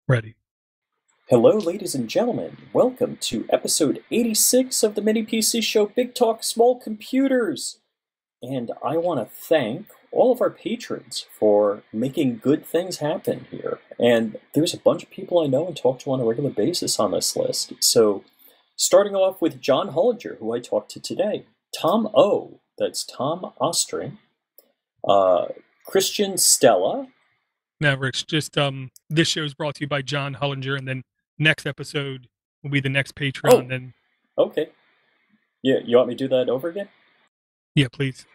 Ready. Hello, ladies and gentlemen. Welcome to episode 86 of the Mini PC show Big Talk Small Computers. And I want to thank all of our patrons for making good things happen here. And there's a bunch of people I know and talk to on a regular basis on this list. So, starting off with John Hollinger, who I talked to today, Tom O, that's Tom Ostring, Christian Stella. Now, Rich, just this show is brought to you by John Hollinger, and then next episode will be the next Patreon. Oh, then, okay. Yeah, you want me to do that over again? yeah, please.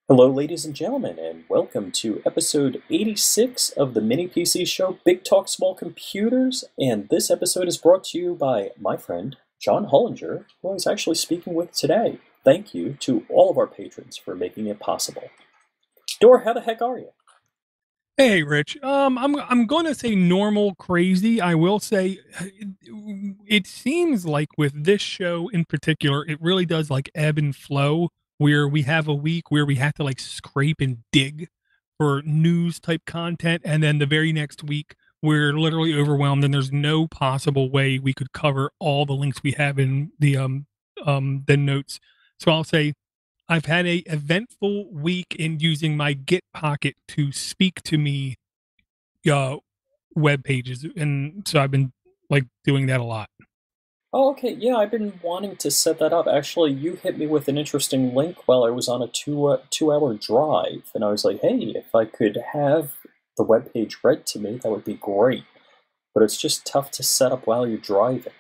Hello, ladies and gentlemen, and welcome to episode 86 of the Mini PC show Big Talk Small Computers. And this episode is brought to you by my friend John Hollinger, who I was actually speaking with today. Thank you to all of our patrons for making it possible. Dor, how the heck are you? Hey, Rich. I'm going to say normal crazy. I will say it seems like with this show in particular, it really does like ebb and flow, where we have a week where we have to like scrape and dig for news type content, and then the very next week we're literally overwhelmed and there's no possible way we could cover all the links we have in the notes. So I'll say I've had a eventful week in using my Git Pocket to speak to me web pages, and so I've been like doing that a lot. Oh, okay. Yeah, I've been wanting to set that up. Actually, you hit me with an interesting link while I was on a two-hour drive, and I was like, hey, if I could have the web page read to me, that would be great. But it's just tough to set up while you're driving.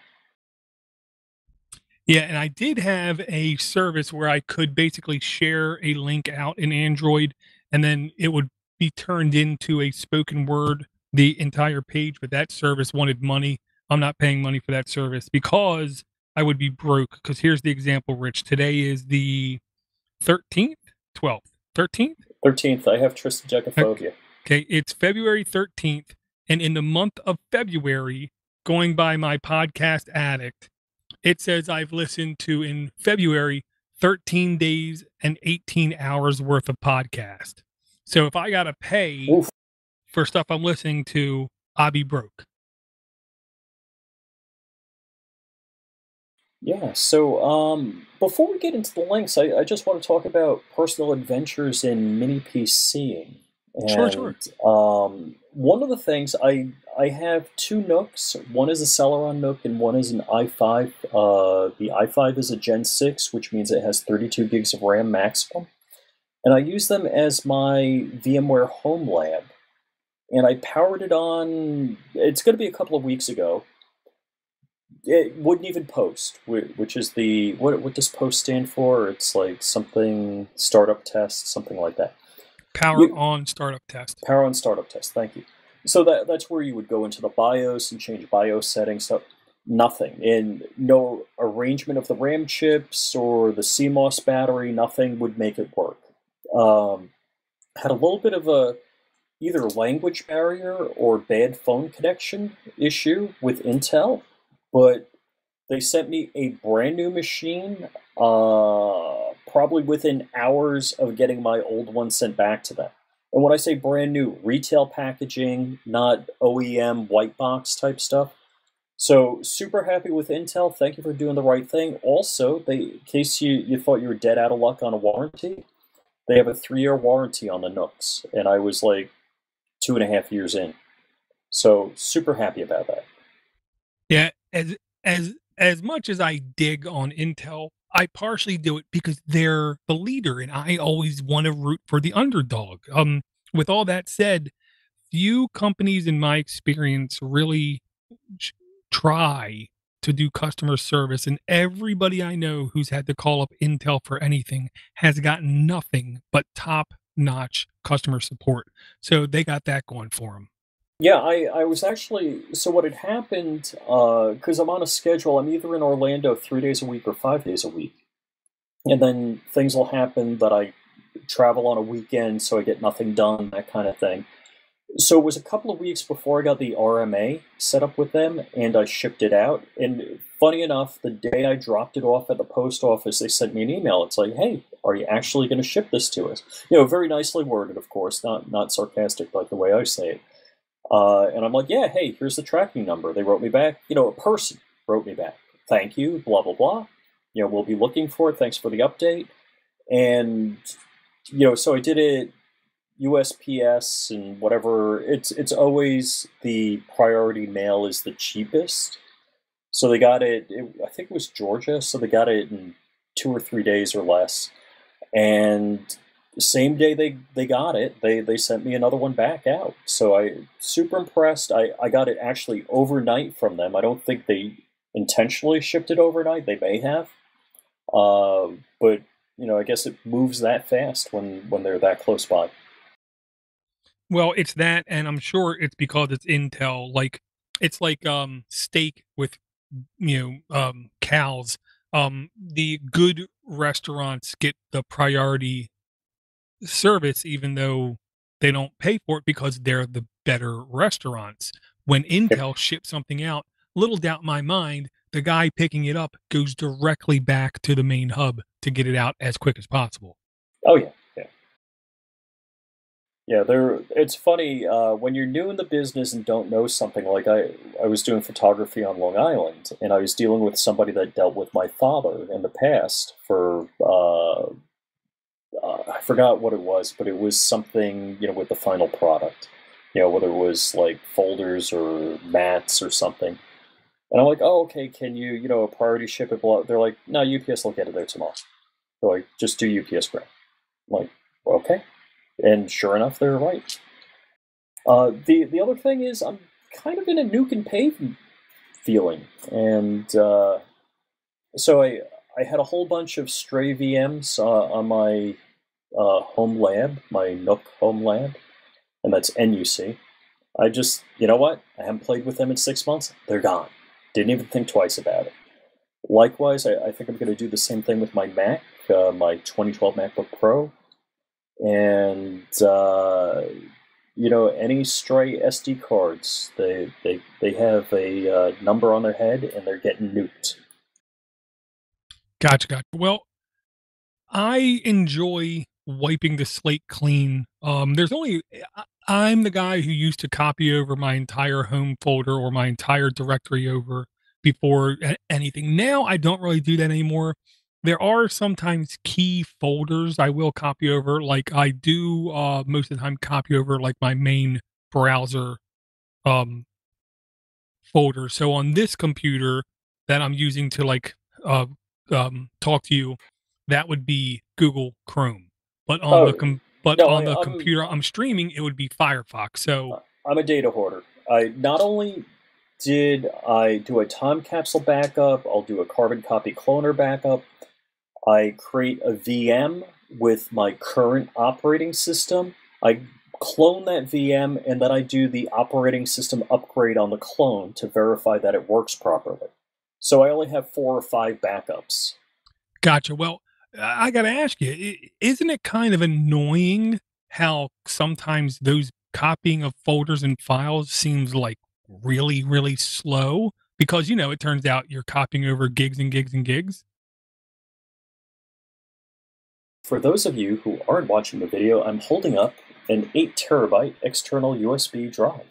Yeah, and I did have a service where I could basically share a link out in Android, and then it would be turned into a spoken word, the entire page, but that service wanted money. I'm not paying money for that service because I would be broke. Because here's the example, Rich. Today is the 13th, 12th, 13th? 13th, I have triskaidekaphobia. Okay, it's February 13th, and in the month of February, going by my podcast addict, it says I've listened to, in February, 13 days and 18 hours worth of podcast. So if I got to pay Oof. for stuff I'm listening to, I'll be broke. Yeah, so before we get into the links, I just want to talk about personal adventures in mini PCing. Sure. One of the things, I have two Nooks. One is a Celeron Nook and one is an i5. The i5 is a Gen 6, which means it has 32 gigs of RAM maximum. And I use them as my VMware home lab. And I powered it on, it's going to be a couple of weeks ago. It wouldn't even post, which is the, what does post stand for? It's like something, startup test, something like that. Power on startup test. Power on startup test, thank you. So that's where you would go into the BIOS and change BIOS settings. So nothing, and no arrangement of the RAM chips or the CMOS battery, nothing would make it work. Had a little bit of a either language barrier or bad phone connection issue with Intel, but they sent me a brand new machine, probably within hours of getting my old one sent back to them. And when I say brand new, retail packaging, not OEM white box type stuff. So super happy with Intel. Thank you for doing the right thing. Also, in case you thought you were dead out of luck on a warranty, they have a 3-year warranty on the Nooks, and I was like 2.5 years in. So super happy about that. Yeah, as much as I dig on Intel, I partially do it because they're the leader, and I always want to root for the underdog. With all that said, few companies, in my experience, really try to do customer service, and everybody I know who's had to call up Intel for anything has gotten nothing but top-notch customer support. So they got that going for them. Yeah, I was actually, so what had happened, because I'm on a schedule, I'm either in Orlando 3 days a week or 5 days a week. And then things will happen that I travel on a weekend, so I get nothing done, that kind of thing. So it was a couple of weeks before I got the RMA set up with them, and I shipped it out. And funny enough, the day I dropped it off at the post office, they sent me an email. It's like, hey, are you actually going to ship this to us? You know, very nicely worded, of course, not sarcastic like the way I say it. And I'm like, yeah, hey, here's the tracking number. They wrote me back. A person wrote me back. Thank you, blah, blah, blah. We'll be looking for it. Thanks for the update. And, so I did it USPS and whatever. It's always the priority mail is the cheapest. So they got I think it was Georgia. So they got it in 2 or 3 days or less. And the same day they got it, they sent me another one back out. So I super impressed. I got it actually overnight from them. I don't think they intentionally shipped it overnight. They may have, but I guess it moves that fast when they're that close by. Well, it's that, and I'm sure it's because it's Intel. Like, it's like steak with cows. The good restaurants get the priority service, even though they don't pay for it because they're the better restaurants. When Yep. Intel ships something out, little doubt in my mind, the guy picking it up goes directly back to the main hub to get it out as quick as possible. Oh yeah, yeah, yeah. It's funny when you're new in the business and don't know something. Like I was doing photography on Long Island, and I was dealing with somebody that dealt with my father in the past for I forgot what it was, but it was something, with the final product, whether it was like folders or mats or something. And I'm like, oh, okay, can you, priority ship it? They're like, no, UPS will get it there tomorrow. They're like, just do UPS ground. I'm like, okay. And sure enough, they're right. The other thing is, I'm kind of in a nuke and pave feeling, and so I had a whole bunch of stray VMs on my home lab, my Nook home lab, and that's NUC. I just, you know what? I haven't played with them in 6 months. They're gone. Didn't even think twice about it. Likewise, I think I'm going to do the same thing with my Mac, my 2012 MacBook Pro, and any stray SD cards. They have a number on their head, and they're getting nuked. Gotcha, gotcha. Well, I enjoy wiping the slate clean. There's only I'm the guy who used to copy over my entire home folder or my entire directory over before anything. Now I don't really do that anymore. There are sometimes key folders I will copy over. Like I do most of the time copy over like my main browser um folder. So on this computer that I'm using to like uh talk to you, that would be Google Chrome. Oh But no, on the computer I'm streaming, it would be Firefox. So I'm a data hoarder. I not only did I do a time capsule backup, I'll do a carbon copy cloner backup. I create a VM with my current operating system. I clone that VM, and then I do the operating system upgrade on the clone to verify that it works properly. So I only have 4 or 5 backups. gotcha. Well, I got to ask you, isn't it kind of annoying how sometimes those copying of folders and files seems like really, really slow? Because, it turns out you're copying over gigs and gigs and gigs. For those of you who aren't watching the video, I'm holding up an 8 terabyte external USB drive.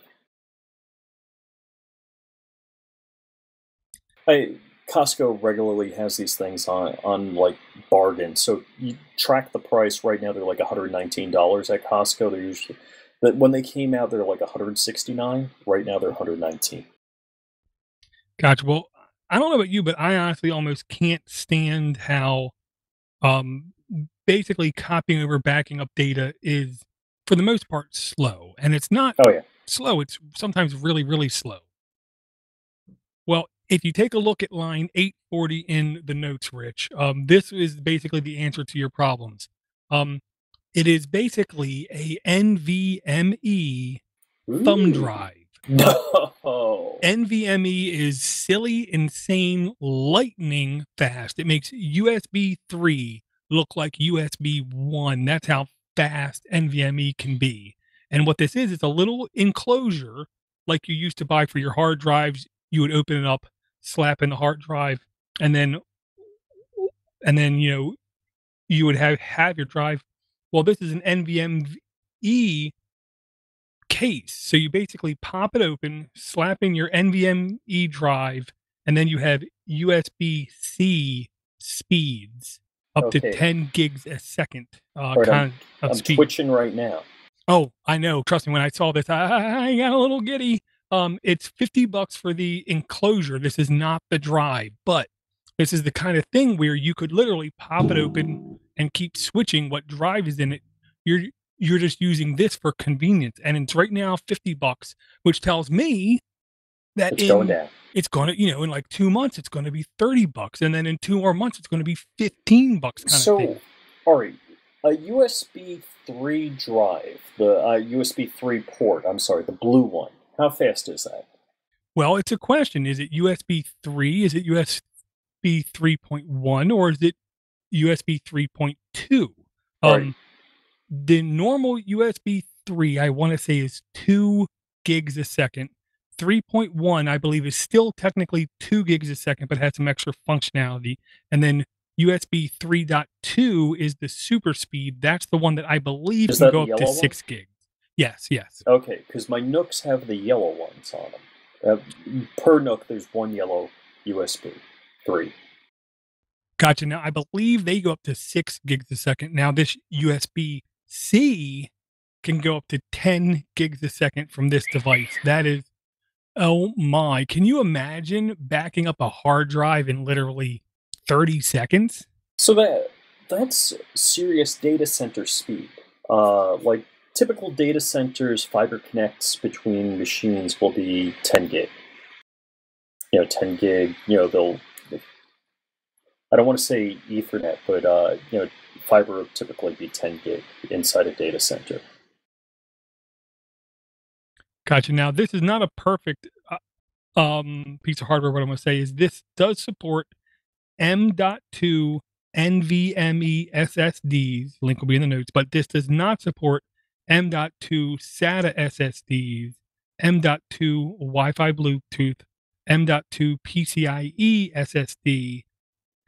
I Costco regularly has these things on like bargain. So you track the price right now. They're like $119 at Costco. They're usually that when they came out they're like 169. Right now they're 119. Gotcha. Well, I don't know about you, but I honestly almost can't stand how um basically copying over backing up data is for the most part slow. And it's not Oh yeah. slow, it's sometimes really, really slow. Well, if you take a look at line 840 in the notes, Rich, this is basically the answer to your problems. Um, it is basically a NVMe thumb Ooh. drive. No. NVMe is silly, insane, lightning fast. It makes USB 3 look like USB 1. That's how fast NVMe can be. And what this is, it's a little enclosure like you used to buy for your hard drives. You would open it up, slap in the hard drive, and then you would have your drive. Well, this is an NVMe case. So you basically pop it open, slap in your NVMe drive, and then you have USB-C speeds up to Okay. 10 gigs a second All right. kind of I'm speed. twitching right now. Oh, I know. Trust me, when I saw this, I got a little giddy. It's $50 for the enclosure. This is not the drive, but this is the kind of thing where you could literally pop it open and keep switching what drive is in it. You're you're just using this for convenience, and it's right now $50, which tells me that It's going down. it's gonna, in like 2 months it's gonna be $30, and then in 2 more months it's gonna be $15 kind of So, thing. all right, a USB 3 drive, the USB 3 port, I'm sorry, the blue one. How fast is that? Well, it's a question. Is it USB 3? Is it USB 3.1, or is it USB 3.2? All right, The normal USB 3, I want to say, is 2 gigs a second. 3.1, I believe, is still technically 2 gigs a second, but has some extra functionality. And then USB 3.2 is the super speed. That's the one that I believe is can that go the up to yellow one? 6 gigs. Yes, yes. Okay, because my Nooks have the yellow ones on them. Per Nook, there's one yellow USB 3. Gotcha. Now, I believe they go up to 6 gigs a second. Now, this USB-C can go up to 10 gigs a second from this device. That is, oh my. Can you imagine backing up a hard drive in literally 30 seconds? So that's serious data center speed. Like typical data centers, fiber connects between machines will be 10 gig. 10 gig. They'll. I don't want to say Ethernet, but fiber will typically be 10 gig inside a data center. Gotcha. Now, this is not a perfect piece of hardware. What I'm going to say is this does support M.2 NVMe SSDs. Link will be in the notes, but this does not support M.2 SATA SSDs, M.2 Wi-Fi Bluetooth, M.2 PCIe SSD,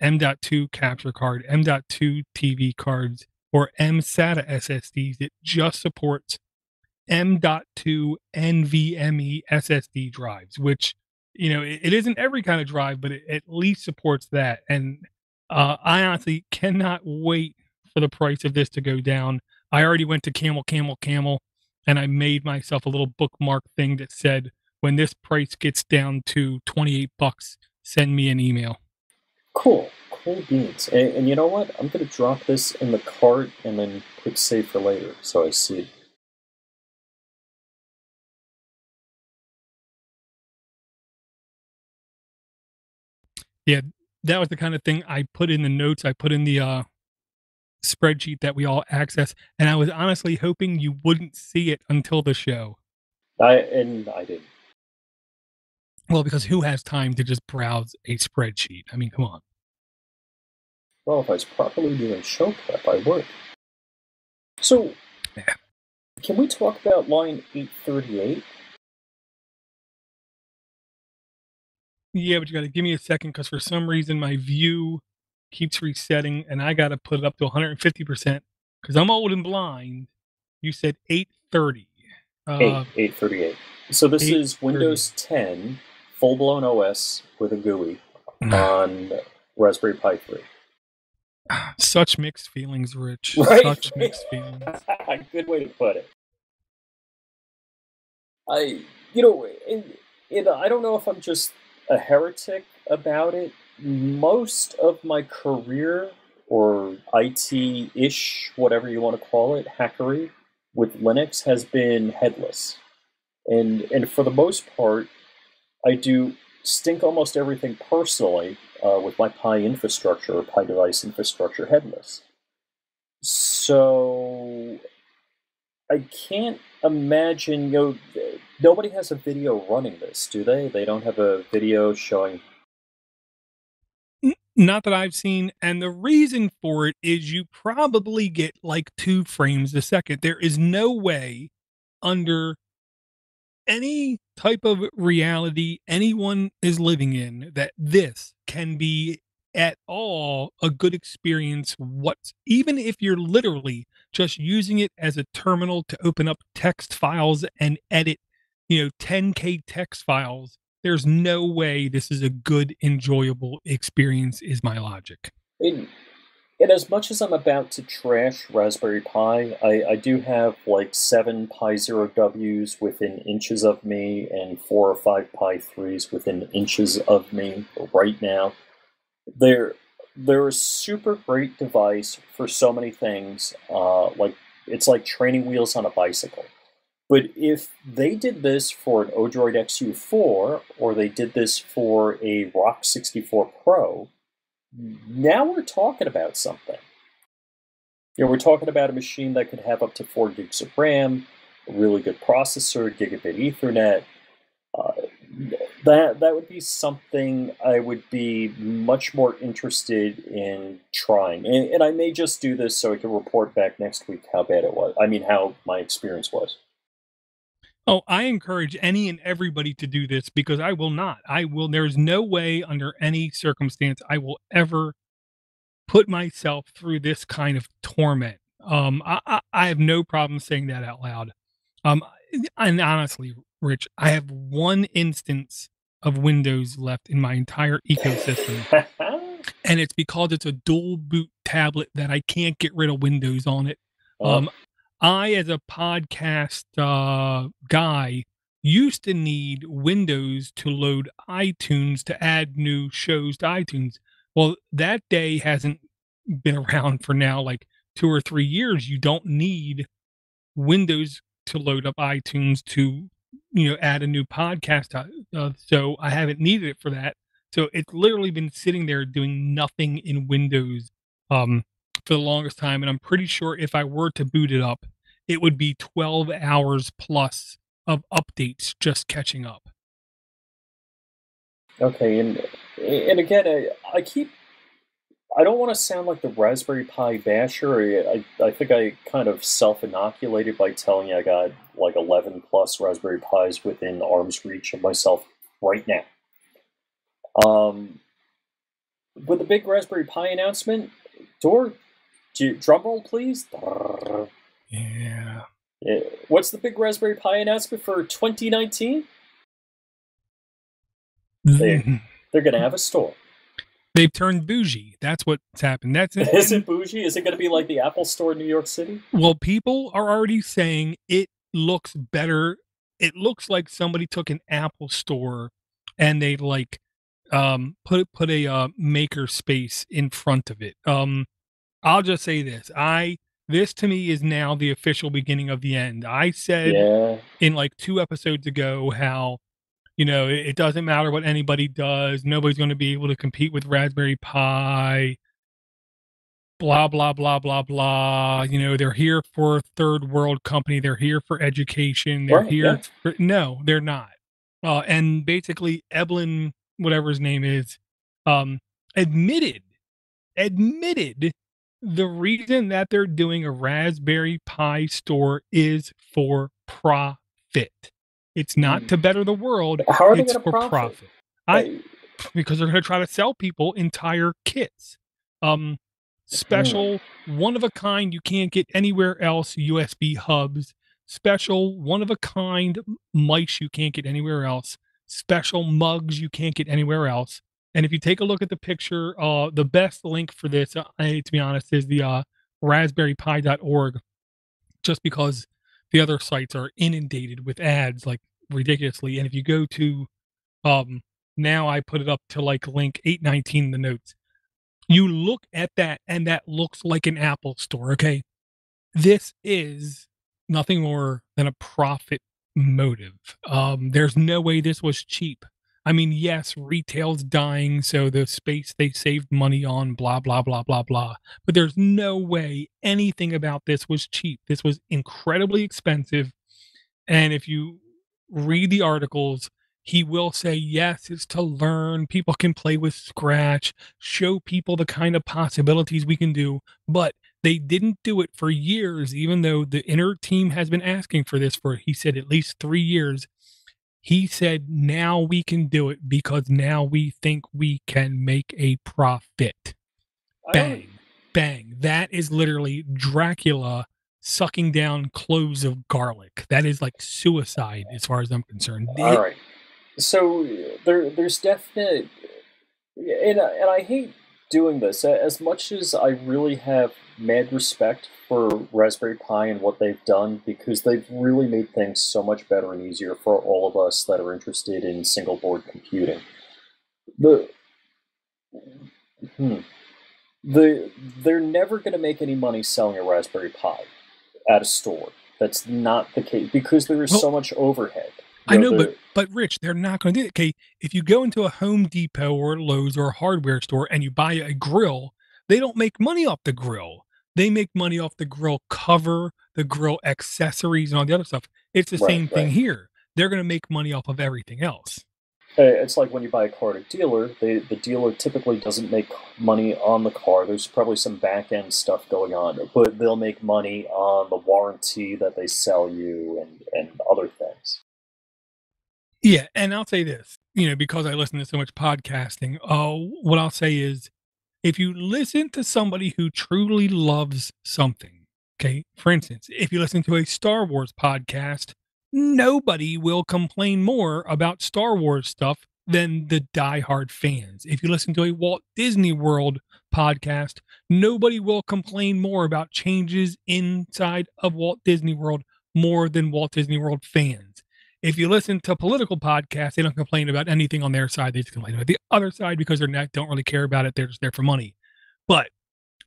M.2 capture card, M.2 TV cards, or M-SATA SSDs. It just supports M.2 NVMe SSD drives, which, it isn't every kind of drive, but it at least supports that. And I honestly cannot wait for the price of this to go down. I already went to Camel, Camel, Camel, and I made myself a little bookmark thing that said, when this price gets down to $28, send me an email. Cool beans. And you know what? I'm gonna drop this in the cart and then click save for later, so I see it. Yeah, that was the kind of thing I put in the notes. I put in the spreadsheet that we all access, and I was honestly hoping you wouldn't see it until the show. I didn't. Well, because who has time to just browse a spreadsheet? I mean, come on. Well, if I was properly doing show prep, I would. So, Yeah. can we talk about line 838? Yeah, but you got to give me a second because for some reason my view keeps resetting, and I got to put it up to 150% because I'm old and blind. You said 830. 838. So this is 830. Windows 10 full-blown OS with a GUI on Raspberry Pi 3. Such mixed feelings, Rich. Right? Such mixed feelings. Good way to put it. I, you know, I don't know if I'm just a heretic about it. Most of my career, or IT-ish, whatever you want to call it, hackery, with Linux has been headless. And for the most part, I do stink almost everything personally with my Pi infrastructure or Pi device infrastructure headless. So I can't imagine, nobody has a video running this, do they? They don't have a video showing. Not that I've seen, and the reason for it is you probably get like 2 frames a second. There is no way under any type of reality anyone is living in that this can be at all a good experience, what even if you're literally just using it as a terminal to open up text files and edit, 10K text files, there's no way this is a good, enjoyable experience, is my logic. And, and as much as I'm about to trash Raspberry Pi, I do have like 7 Pi Zero Ws within inches of me and 4 or 5 Pi 3s within inches of me right now. They're they're a super great device for so many things. Like it's like training wheels on a bicycle. But if they did this for an o-droid XU4 or they did this for a Rock 64 Pro, now we're talking about something. We're talking about a machine that could have up to 4 gigs of RAM, a really good processor, gigabit Ethernet. Uh, that would be something I would be much more interested in trying. And I may just do this so I can report back next week how bad it was. I mean, how my experience was. Oh, I encourage any and everybody to do this because I will not. There's no way under any circumstance I will ever put myself through this kind of torment. I have no problem saying that out loud. Um, and honestly, Rich, I have one instance of Windows left in my entire ecosystem, and it's because it's a dual boot tablet that I can't get rid of Windows on it. uh, Um, I, as a podcast guy, used to need Windows to load iTunes to add new shows to iTunes. Well, that day hasn't been around for now like 2 or 3 years. You don't need Windows to load up iTunes to, add a new podcast. So I haven't needed it for that. So it's literally been sitting there doing nothing in Windows um, for the longest time. And I'm pretty sure if I were to boot it up, it would be 12 hours plus of updates just catching up. okay, and again, I don't want to sound like the Raspberry Pi basher. I think I kind of self-inoculated by telling you I got like 11 plus Raspberry Pis within arm's reach of myself right now. Um, with the big Raspberry Pi announcement, door, drum roll please. Yeah. What's the big Raspberry Pi announcement for 2019? They're going to have a store. They've turned bougie. That's what's happened. That's it. Is it bougie? Is it going to be like the Apple Store in New York City? Well, people are already saying it looks better. It looks like somebody took an Apple store and they like put a maker space in front of it. I'll just say this. This to me is now the official beginning of the end. I said Yeah. in like 2 episodes ago how it doesn't matter what anybody does. Nobody's going to be able to compete with Raspberry Pi. Blah blah blah blah blah. They're here for a third world company. They're here for education. They're Right. here Yeah. for no, they're not. And basically, Eblin, whatever his name is, um, admitted admitted the reason that they're doing a Raspberry Pi store is for profit. It's not to better the world. How are they It's going to for profit? profit. Because they're going to try to sell people entire kits. Special, one of a kind, you can't get anywhere else, USB hubs. Special, one of a kind mice you can't get anywhere else. Special mugs you can't get anywhere else. And if you take a look at the picture, the best link for this, to be honest, is the raspberrypi.org, just because the other sites are inundated with ads like ridiculously. And if you go to, now I put it up to like link 819 in the notes. You look at that and that looks like an Apple store. Okay. This is nothing more than a profit motive. There's no way this was cheap. I mean, yes, retail's dying, so the space they saved money on, blah, blah, blah, blah, blah. But there's no way anything about this was cheap. This was incredibly expensive. And if you read the articles, he will say, yes, it's to learn. People can play with Scratch, show people the kind of possibilities we can do. But they didn't do it for years, even though the inner team has been asking for this for, he said, at least 3 years. He said, now we can do it because now we think we can make a profit. Bang, bang. That is literally Dracula sucking down cloves of garlic. That is like suicide as far as I'm concerned. All right. So there's definite, and I hate doing this as much as I really have mad respect for Raspberry Pi and what they've done because they've really made things so much better and easier for all of us that are interested in single board computing. The hmm, they're never going to make any money selling a Raspberry Pi at a store. That's not the case because there is Well, so much overhead. I You know, know, but Rich, they're not going to do it. Okay, if you go into a Home Depot or Lowe's or a hardware store and you buy a grill, they don't make money off the grill. They make money off the grill cover, the grill accessories, and all the other stuff. It's the right, same thing right. here. They're going to make money off of everything else. It's like when you buy a car at a dealer, the dealer typically doesn't make money on the car. There's probably some back end stuff going on, but they'll make money on the warranty that they sell you and other things. Yeah, and I'll say this, because I listen to so much podcasting, what I'll say is if you listen to somebody who truly loves something, okay, for instance, if you listen to a Star Wars podcast, nobody will complain more about Star Wars stuff than the diehard fans. If you listen to a Walt Disney World podcast, nobody will complain more about changes inside of Walt Disney World more than Walt Disney World fans. If you listen to political podcasts, they don't complain about anything on their side. They just complain about the other side because they're not don't really care about it. They're just there for money. But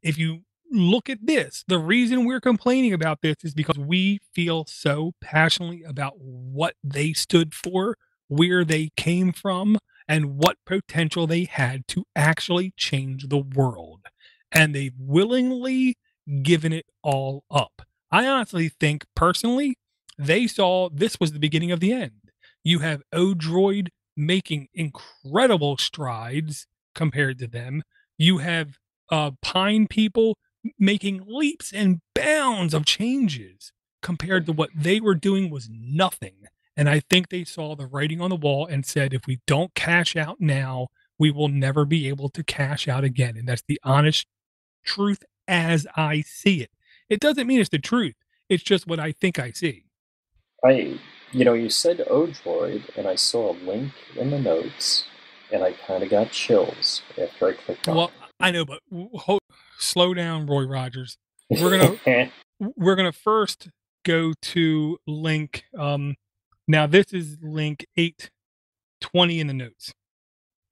if you look at this, the reason we're complaining about this is because we feel so passionately about what they stood for, where they came from, and what potential they had to actually change the world. And they've willingly given it all up. I honestly think, personally, they saw this was the beginning of the end. You have o-droid making incredible strides compared to them. You have Pine people making leaps and bounds of changes compared to what they were doing was nothing. And I think they saw the writing on the wall and said, if we don't cash out now, we will never be able to cash out again. And that's the honest truth as I see it. It doesn't mean it's the truth. It's just what I think I see. You said o-droid, and I saw a link in the notes, and I kind of got chills after I clicked on Well, I know, but slow down, Roy Rogers. We're gonna it. we're gonna first go to link. Now this is link 820 in the notes.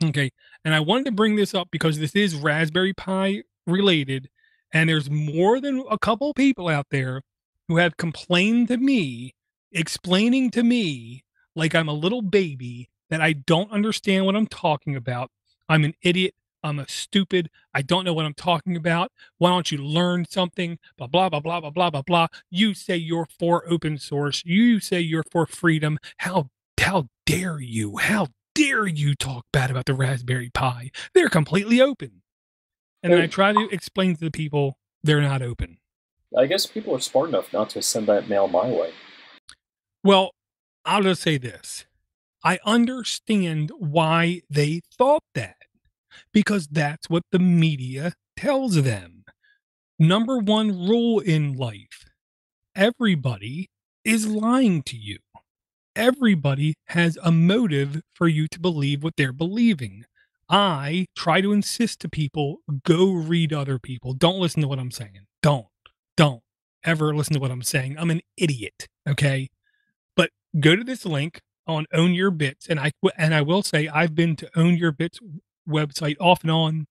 Okay, and I wanted to bring this up because this is Raspberry Pi related, and there's more than a couple people out there who have complained to me, explaining to me like I'm a little baby that I don't understand what I'm talking about. I'm an idiot. I'm a stupid. I don't know what I'm talking about. Why don't you learn something? Blah blah blah blah blah blah blah blah. You say you're for open source. You say you're for freedom. How dare you? How dare you talk bad about the Raspberry Pi? They're completely open. And then I try to explain to the people they're not open. I guess people are smart enough not to send that mail my way. Well, I'll just say this. I understand why they thought that because that's what the media tells them. Number one rule in life, everybody is lying to you. Everybody has a motive for you to believe what they're believing. I try to insist to people, go read other people. Don't listen to what I'm saying. Don't ever listen to what I'm saying. I'm an idiot. Okay. But go to this link on Own Your Bits. And I will say I've been to Own Your Bits website off and on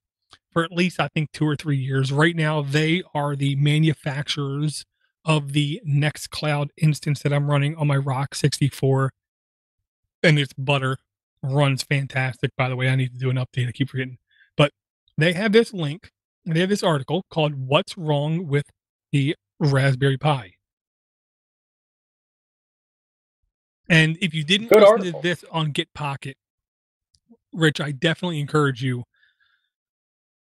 for at least, I think, 2 or 3 years. Right now, they are the manufacturers of the Nextcloud instance that I'm running on my Rock 64, and it's butter. Runs fantastic, by the way. I need to do an update. I keep forgetting. But they have this link, they have this article called What's Wrong with the Raspberry Pi. And if you didn't Good listen to article. this on Get Pocket, Rich, I definitely encourage you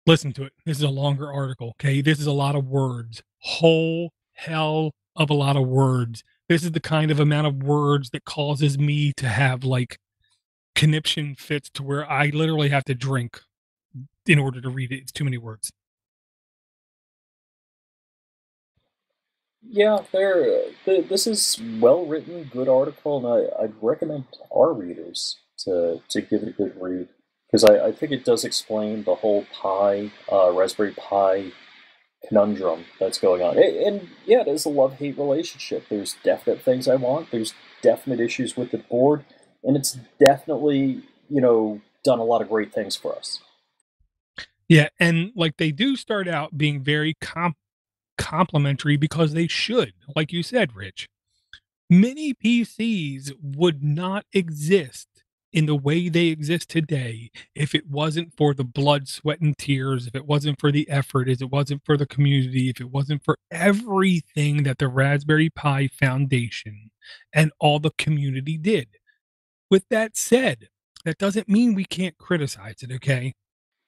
listen to it. This is a longer article. Okay. This is a lot of words. Whole hell of a lot of words. This is the kind of amount of words that causes me to have like conniption fits to where I literally have to drink in order to read it. It's too many words. Yeah, this is well written, good article, and I'd recommend our readers to give it a good read because I think it does explain the whole Raspberry Pi conundrum that's going on. And yeah, it is a love-hate relationship. There's definite things I want. There's definite issues with the board, and it's definitely, done a lot of great things for us. Yeah, and, like, they do start out being very complimentary because they should, like you said, Rich. Many PCs would not exist in the way they exist today if it wasn't for the blood, sweat, and tears, if it wasn't for the effort, if it wasn't for the community, if it wasn't for everything that the Raspberry Pi Foundation and all the community did. With that said, that doesn't mean we can't criticize it, okay?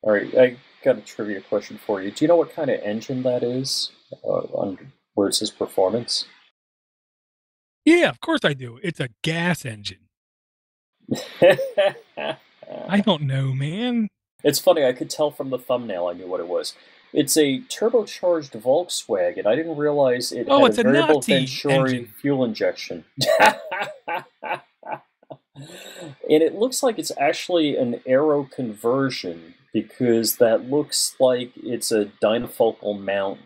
All right, I got a trivia question for you. Do you know what kind of engine that is? Where it says performance? Yeah, of course I do. It's a gas engine. I don't know, man. It's funny, I could tell from the thumbnail I knew what it was. It's a turbocharged Volkswagen. I didn't realize it Oh, had a it's a variable Nazi Venturi engine. fuel injection. And it looks like it's actually an aero conversion because that looks like it's a dynafocal mount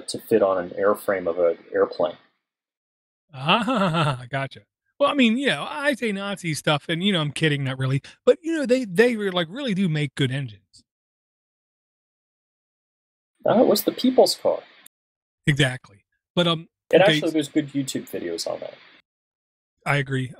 to fit on an airframe of an airplane. Ah, gotcha. Well, I mean, I say Nazi stuff, and I'm kidding, not really, but they like really do make good engines. It was the people's car. Exactly. But And okay, actually, there's good YouTube videos on that. I agree.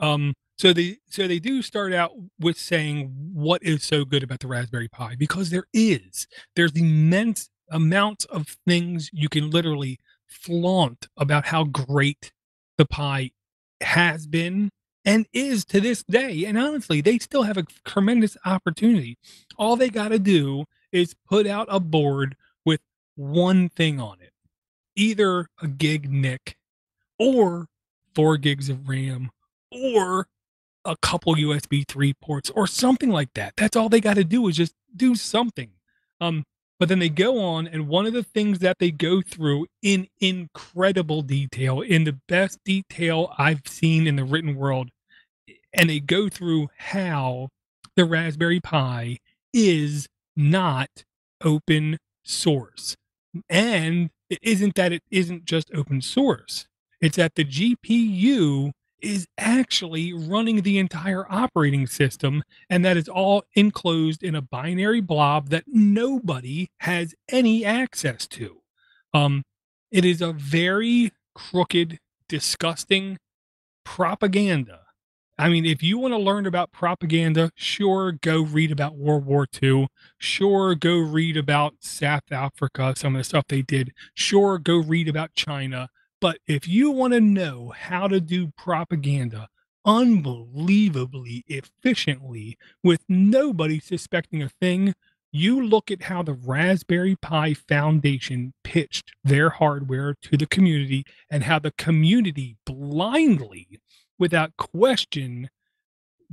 So they do start out with saying what is so good about the Raspberry Pi because there is. There's immense amounts of things you can literally flaunt about how great the Pi has been and is to this day. And honestly, they still have a tremendous opportunity. All they got to do is put out a board with one thing on it, either a gig NIC or 4 gigs of RAM or a couple USB 3 ports or something like that. That's all they got to do is just do something. Um, but then they go on, and one of the things that they go through in incredible detail, in the best detail I've seen in the written world, and they go through how the Raspberry Pi is not open source. And it isn't that it isn't just open source. It's that the GPU is actually running the entire operating system, and that is all enclosed in a binary blob that nobody has any access to. Um, it is a very crooked, disgusting propaganda. I mean, if you want to learn about propaganda, sure, go read about World War II. Sure, go read about South Africa, some of the stuff they did. Sure, go read about China. But if you want to know how to do propaganda unbelievably efficiently with nobody suspecting a thing, you look at how the Raspberry Pi Foundation pitched their hardware to the community and how the community blindly, without question,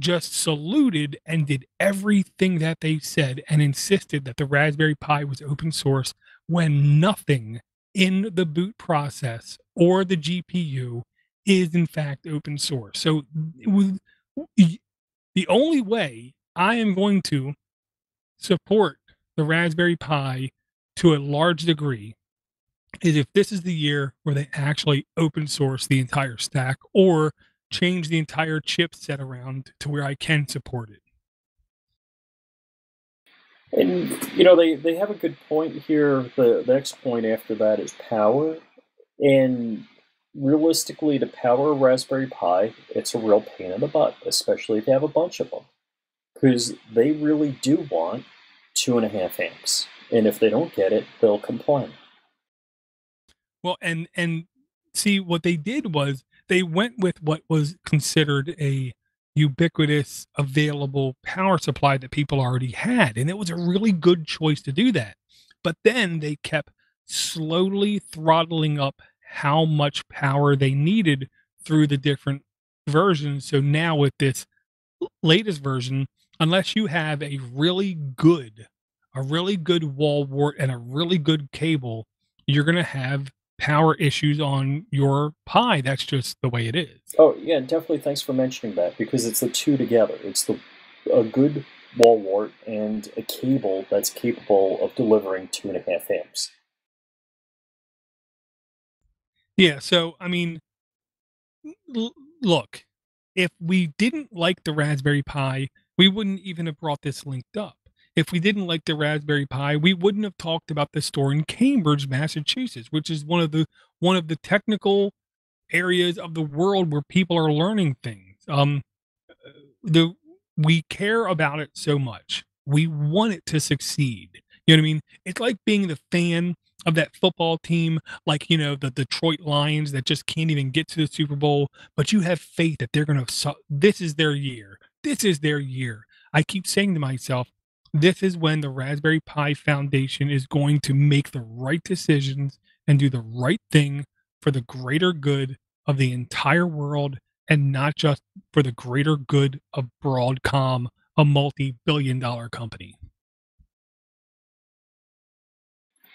just saluted and did everything that they said and insisted that the Raspberry Pi was open source when nothing in the boot process or the GPU is in fact open source. So with, the only way I am going to support the Raspberry Pi to a large degree is if this is the year where they actually open source the entire stack or change the entire chipset around to where I can support it. And they have a good point here. The next point after that is power. And realistically, to power a Raspberry Pi, it's a real pain in the butt, especially if you have a bunch of them, because they really do want 2.5 amps, and if they don't get it, they'll complain. Well, and see what they did was they went with what was considered a ubiquitous available power supply that people already had, and it was a really good choice to do that. But then they kept slowly throttling up how much power they needed through the different versions. So now with this latest version, unless you have a really good wall wart and a really good cable, you're going to have power issues on your Pi. That's just the way it is. Oh, yeah, definitely thanks for mentioning that, because it's the two together. It's a good wall wart and a cable that's capable of delivering 2.5 amps. Yeah, so, I mean, look, if we didn't like the Raspberry Pi, we wouldn't even have brought this linked up. If we didn't like the Raspberry Pi, we wouldn't have talked about the store in Cambridge, Massachusetts, which is one of the technical areas of the world where people are learning things. The We care about it so much. We want it to succeed. You know what I mean? It's like being the fan of that football team, like, the Detroit Lions that just can't even get to the Super Bowl, but you have faith that they're going to this is their year. This is their year. I keep saying to myself, this is when the Raspberry Pi Foundation is going to make the right decisions and do the right thing for the greater good of the entire world, and not just for the greater good of Broadcom, a multi-billion-dollar company.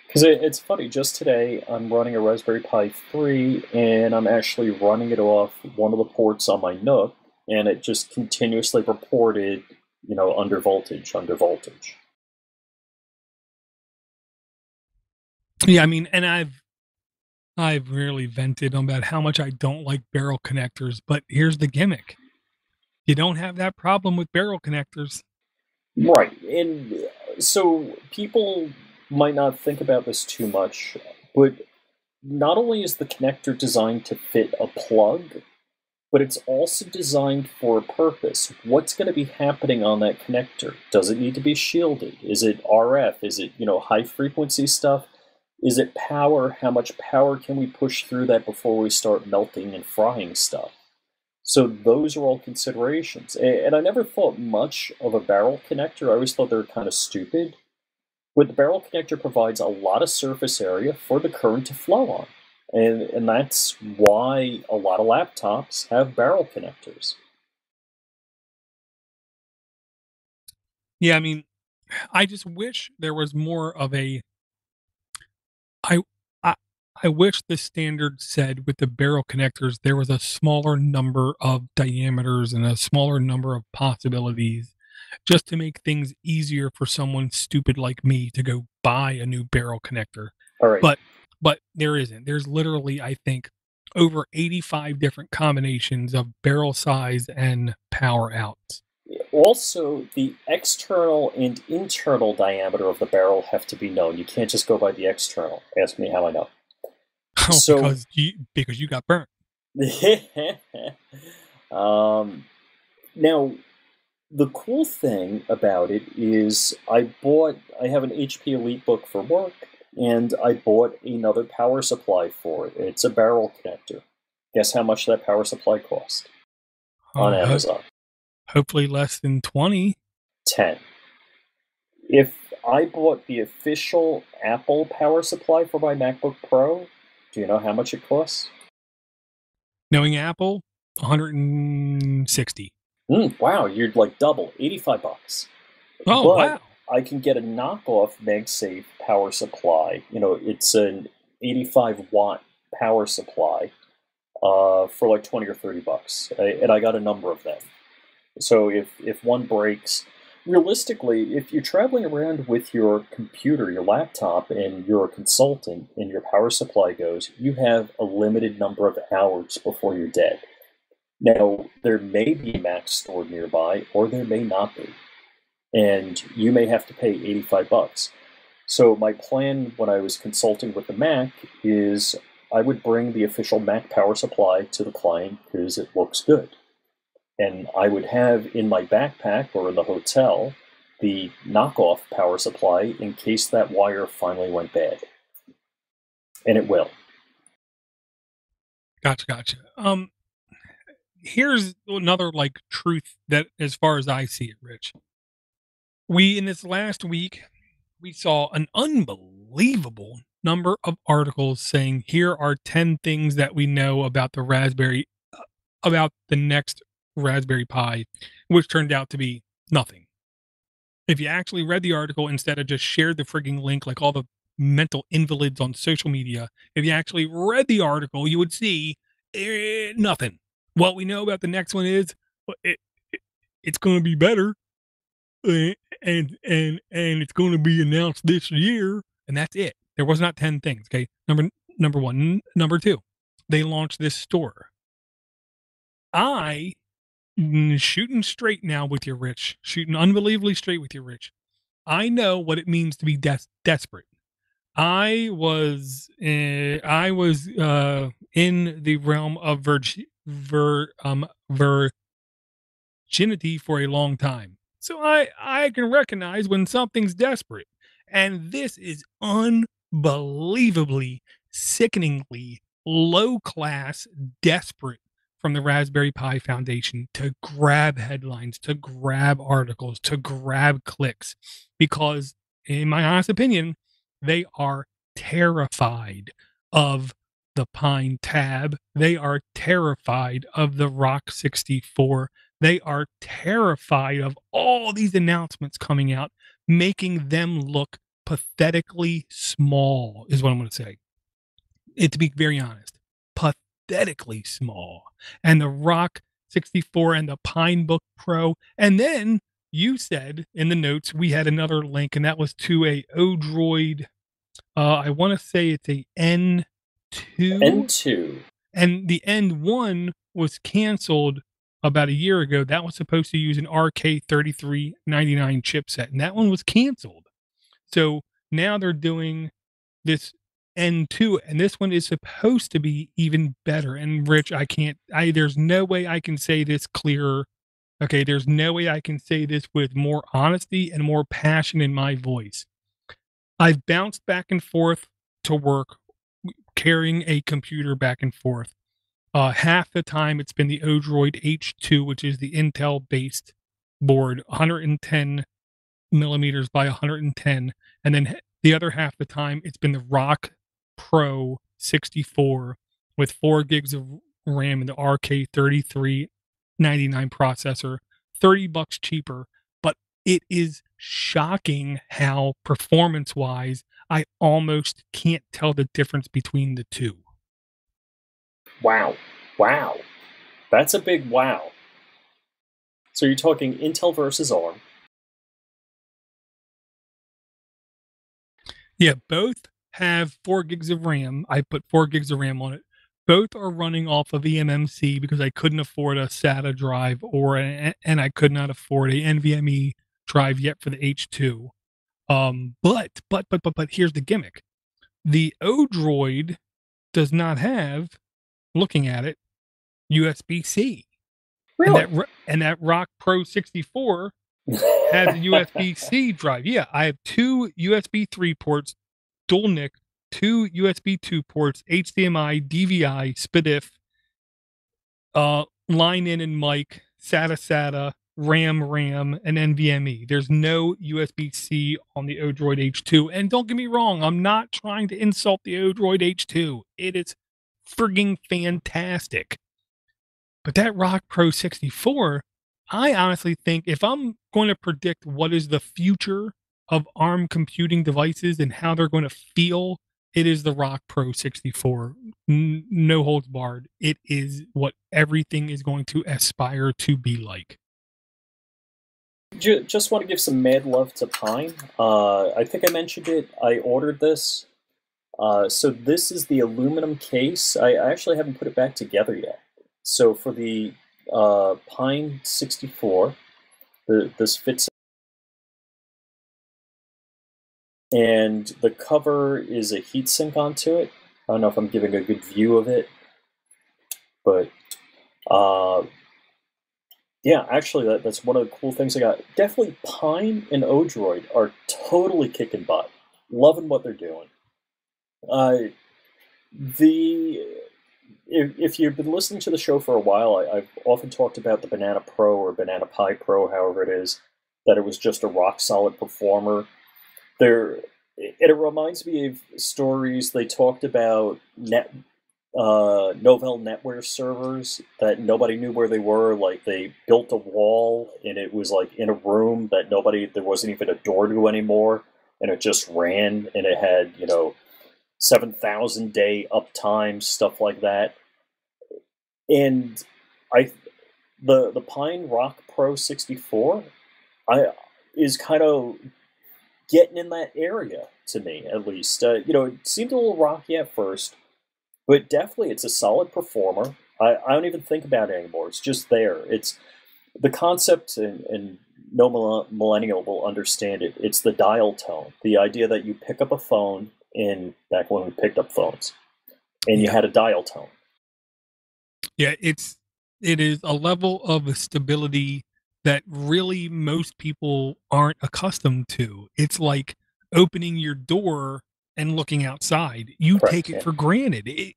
Because it's funny, just today I'm running a Raspberry Pi 3, and I'm actually running it off one of the ports on my Nook, and it just continuously reported, under voltage, under voltage. Yeah, I mean, and I've really vented about how much I don't like barrel connectors, but here's the gimmick. You don't have that problem with barrel connectors. Right, and so people might not think about this too much, but not only is the connector designed to fit a plug, but it's also designed for a purpose. What's going to be happening on that connector? Does it need to be shielded? Is it RF? Is it, high frequency stuff? Is it power? How much power can we push through that before we start melting and frying stuff? So those are all considerations. And I never thought much of a barrel connector. I always thought they were kind of stupid. But the barrel connector provides a lot of surface area for the current to flow on. And that's why a lot of laptops have barrel connectors. Yeah, I mean, I just wish there was more of a I I I wish the standard said with the barrel connectors, there was a smaller number of diameters and a smaller number of possibilities just to make things easier for someone stupid like me to go buy a new barrel connector. All right. But there isn't. There's literally, I think, over 85 different combinations of barrel size and power outs. Also, the external and internal diameter of the barrel have to be known. You can't just go by the external. Ask me how I know. Oh, So, because you got burnt. um, now, the cool thing about it is I have an HP EliteBook for work, and I bought another power supply for it. It's a barrel connector. Guess how much that power supply cost on Oh, Amazon? hopefully less than 20. 10. If I bought the official Apple power supply for my MacBook Pro, do you know how much it costs? Knowing Apple, 160. Wow, you're like double, $85. Oh, But wow. I can get a knockoff MagSafe power supply. It's an 85-watt power supply for like 20 or $30. And I got a number of them. So if one breaks, realistically, if you're traveling around with your computer, your laptop, and you're a consultant and your power supply goes, you have a limited number of hours before you're dead. Now, there may be a Mac stored nearby, or there may not be. And you may have to pay $85. So my plan when I was consulting with the Mac is I would bring the official Mac power supply to the client because it looks good. And I would have in my backpack or in the hotel the knockoff power supply in case that wire finally went bad. And it will. Gotcha. Here's another like truth that, as far as I see it, Rich. We in this last week, we saw an unbelievable number of articles saying here are 10 things that we know about about the next Raspberry Pi, which turned out to be nothing. If you actually read the article instead of just shared the frigging link like all the mental invalids on social media. If you actually read the article, you would see nothing. What we know about the next one is it's going to be better, and it's going to be announced this year, and that's it. There was not 10 things. Okay, number one. Number two, they launched this store. I shooting straight now with you, Rich. Shooting unbelievably straight with you, Rich. I know what it means to be desperate. I was in the realm of virginity for a long time. So I can recognize when something's desperate. And this is unbelievably, sickeningly low class, desperate from the Raspberry Pi Foundation to grab headlines, to grab articles, to grab clicks. Because, in my honest opinion, they are terrified of the Pine Tab. They are terrified of the Rock 64. They are terrified of all these announcements coming out, making them look pathetically small, is what I'm going to say. To be very honest, pathetically small. And the Rock 64 and the Pinebook Pro. And then you said in the notes, we had another link, and that was to a o-droid. I want to say it's a N2. N2. And the N1 was canceled about a year ago. That was supposed to use an RK3399 chipset, and that one was canceled. So now they're doing this N2, and this one is supposed to be even better. And Rich, there's no way I can say this clearer. Okay, there's no way I can say this with more honesty and more passion in my voice. I've bounced back and forth to work carrying a computer back and forth. Half the time it's been the o-droid H2, which is the Intel based board, 110 millimeters by 110. And then the other half the time it's been the Rock Pro 64 with 4 gigs of RAM and the RK3399 processor, $30 cheaper. But it is shocking how performance wise, I almost can't tell the difference between the two. Wow. Wow. That's a big wow. So you're talking Intel versus ARM. Yeah, both have 4 gigs of RAM. I put 4 gigs of RAM on it. Both are running off of eMMC because I couldn't afford a SATA drive and I could not afford a NVMe drive yet for the H2. But here's the gimmick. The o-droid does not have, looking at it, USB-C. Really? And that Rock Pro 64 has a USB-C drive. Yeah, I have 2 USB 3 ports, dual NIC, 2 USB 2 ports, HDMI, DVI, SPDIF, line in and mic, SATA, RAM, and NVMe. There's no USB-C on the o-droid H2. And don't get me wrong, I'm not trying to insult the o-droid H2. It is frigging fantastic. But that Rock Pro 64, I honestly think if I'm going to predict what is the future of ARM computing devices and how they're going to feel, it is the Rock Pro 64. No holds barred. It is what everything is going to aspire to be like. Just want to give some mad love to Pine. I think I mentioned it. I ordered this. So this is the aluminum case. I actually haven't put it back together yet. So for the Pine 64, this fits, and the cover is a heatsink onto it. I don't know if I'm giving a good view of it, but yeah, actually that's one of the cool things I got. Definitely Pine and o-droid are totally kicking butt. Loving what they're doing. If you've been listening to the show for a while, I've often talked about the Banana Pro or Banana Pi Pro, however it is, that it was just a rock-solid performer. It reminds me of stories they talked about Novell NetWare servers that nobody knew where they were. Like they built a wall and it was like in a room that there wasn't even a door to anymore. and it just ran, and it had 7,000 day uptime, stuff like that. And I the Pine Rock Pro 64 I is kind of getting in that area to me, at least. It seemed a little rocky at first, but definitely it's a solid performer. I don't even think about it anymore. It's just there. It's the concept, and no millennial will understand it. It's the dial tone, the idea that you pick up a phone in back when we picked up phones, and you Yeah. had a dial tone. Yeah, it is a level of stability that really most people aren't accustomed to. It's like opening your door and looking outside. You take Correct. it Yeah. for granted.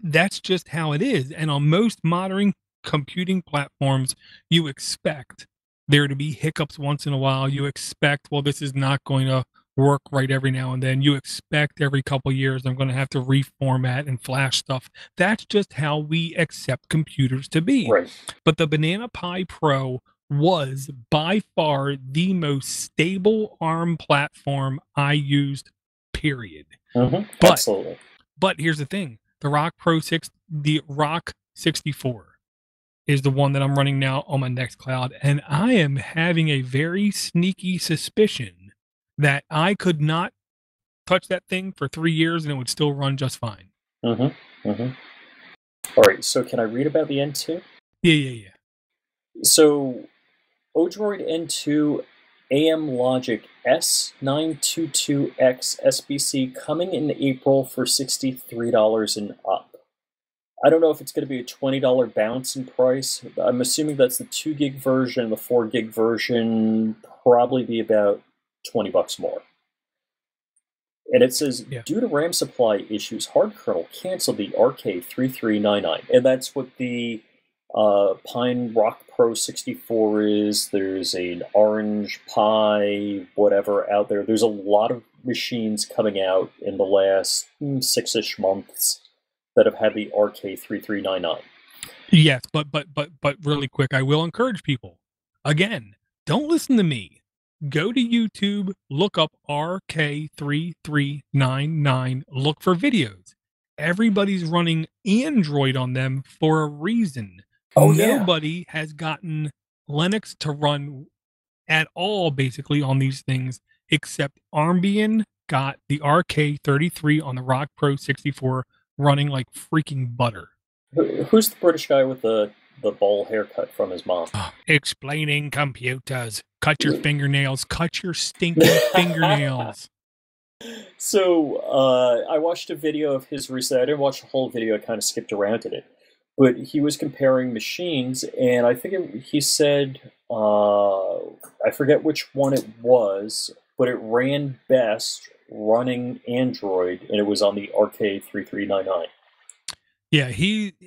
That's just how it is. And on most modern computing platforms, you expect there to be hiccups once in a while. You expect, well, this is not going to work right every now and then. You expect every couple years I'm going to have to reformat and flash stuff. That's just how we accept computers to be. Right. But the Banana Pi Pro was by far the most stable ARM platform I used, period. But Absolutely. but here's the thing. The Rock 64 is the one that I'm running now on my Nextcloud, and I am having a very sneaky suspicion that I could not touch that thing for 3 years and it would still run just fine. All right. So can I read about the N2? Yeah. So o-droid N2 AM Logic S922X SBC coming in April for $63 and up. I don't know if it's going to be a $20 bounce in price. I'm assuming that's the 2 gig version. The 4 gig version probably be about $20 more. And it says, Yeah. due to RAM supply issues, hard kernel canceled the RK3399. And that's what the Pine Rock Pro 64 is. There's an Orange Pi, whatever, out there. There's a lot of machines coming out in the last 6-ish months that have had the RK3399. Yes, but really quick, I will encourage people. Again, don't listen to me. Go to YouTube, look up RK3399, look for videos. Everybody's running Android on them for a reason. Oh, yeah. Nobody has gotten Linux to run at all, basically, on these things, except Armbian got the RK33 on the Rock Pro 64 running like freaking butter. Who's the British guy with the bowl haircut from his mom? Explaining computers. Cut your fingernails. Cut your stinking fingernails. So, I watched a video of his recently. I didn't watch the whole video. I kind of skipped around in it. But he was comparing machines, and I think he said, I forget which one it was, but it ran best running Android, and it was on the RK3399. Yeah,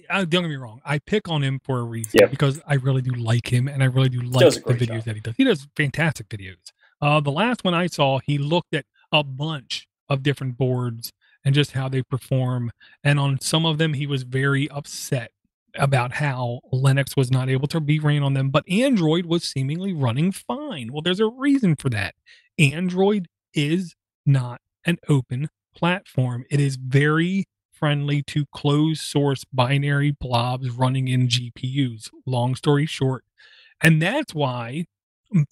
don't get me wrong. I pick on him for a reason because I really do like him and I really do like the videos that he does. He does fantastic videos. The last one I saw, he looked at a bunch of different boards and just how they perform. And on some of them, he was very upset about how Linux was not able to be ran on them, but Android was seemingly running fine. Well, there's a reason for that. Android is not an open platform. It is very friendly to closed source binary blobs running in GPUs. Long story short. And that's why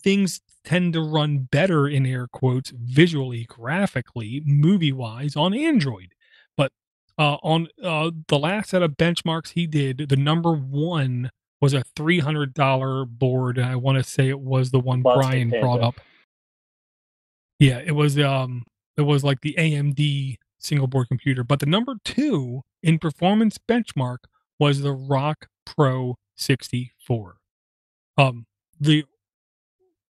things tend to run better, in air quotes, visually, graphically, movie wise on Android. But on the last set of benchmarks he did, the number one was a $300 board. And I want to say it was the one Brian brought up. Yeah, it was like the AMD single board computer, but the number 2 in performance benchmark was the Rock Pro 64. The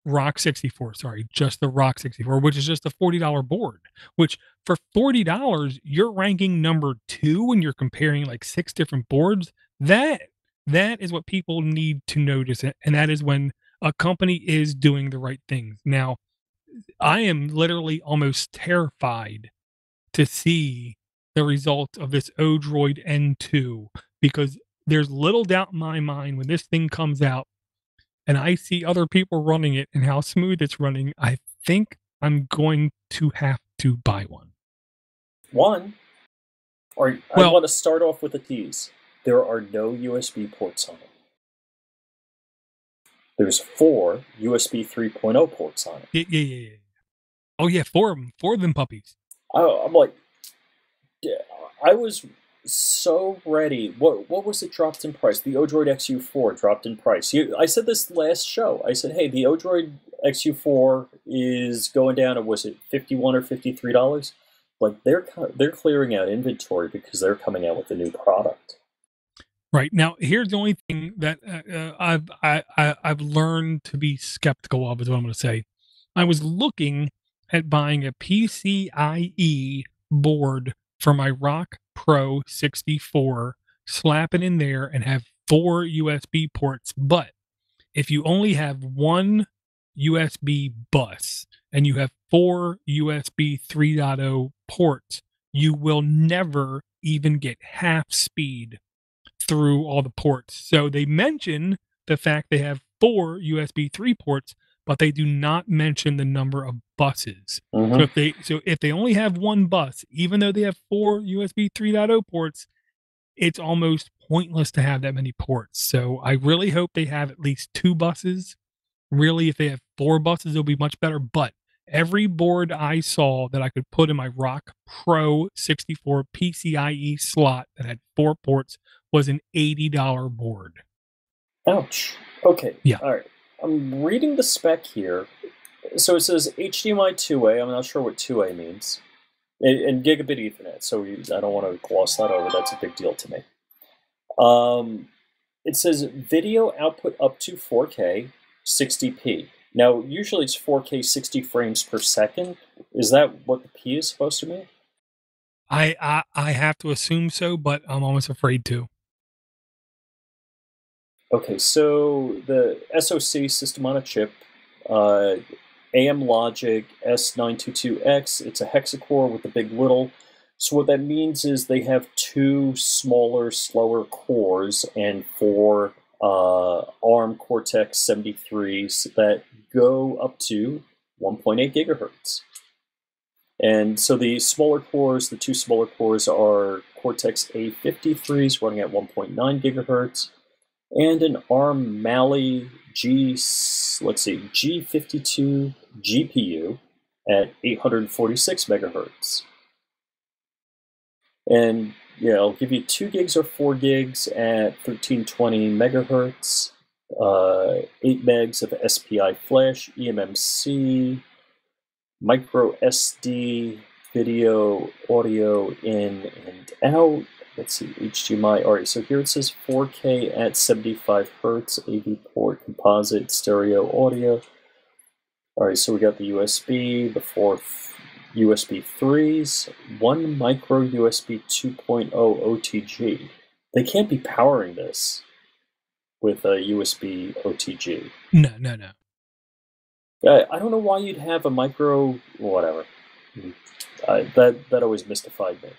Rock 64, sorry, just the Rock 64, which is just a $40 board, which for $40, you're ranking number 2 when you're comparing like 6 different boards. That is what people need to notice, and that is when a company is doing the right things. Now, I am literally almost terrified to see the result of this o-droid N2 because there's little doubt in my mind when this thing comes out and I see other people running it and how smooth it's running, I think I'm going to have to buy one. One, or I Well, want to start off with a tease. There are no USB ports on it. There's 4 USB 3.0 ports on it. yeah. Oh yeah, four of them puppies. I'm like, I was so ready. What was it dropped in price? The o-droid XU4 dropped in price. I said this last show. I said, hey, the o-droid XU4 is going down. Was it $51 or $53? Like they're clearing out inventory because they're coming out with a new product. Right now, here's the only thing that I've learned to be skeptical of is what I'm going to say. I was looking at buying a PCIe board for my Rock Pro 64, slap it in there, and have 4 USB ports. But if you only have one USB bus and you have 4 USB 3.0 ports, you will never even get half speed through all the ports. So they mention the fact they have 4 USB 3 ports, but they do not mention the number of buses. So Mm-hmm. if they only have one bus, even though they have 4 USB 3.0 ports, it's almost pointless to have that many ports. So I really hope they have at least 2 buses. Really, if they have 4 buses, it'll be much better. But every board I saw that I could put in my Rock Pro 64 PCIe slot that had 4 ports was an $80 board. Ouch. Okay. Yeah. All right. I'm reading the spec here. So it says HDMI 2A. I'm not sure what 2A means. And gigabit Ethernet. So I don't want to gloss that over. That's a big deal to me. It says video output up to 4K 60p. Now, usually it's 4K 60 frames per second. Is that what the P is supposed to mean? I have to assume so, but I'm almost afraid to. Okay, so the SoC, system on a chip, uh, AM Logic S922X, it's a hexacore with a big little. So what that means is they have 2 smaller, slower cores and 4 ARM Cortex 73s that go up to 1.8 gigahertz. And so the smaller cores, the 2 smaller cores are Cortex A53s running at 1.9 gigahertz, and an ARM Mali G52 GPU at 846 megahertz. And yeah, I'll give you 2 gigs or 4 gigs at 1320 megahertz, 8 megs of SPI flash, eMMC, micro SD, video, audio in and out. Let's see, HDMI. All right, so here it says 4K at 75 hertz, AV port, composite, stereo audio. All right, so we got the USB, the 4 USB 3s, 1 micro USB 2.0 OTG. They can't be powering this with a USB OTG. No. I don't know why you'd have a micro, whatever. That always mystified me.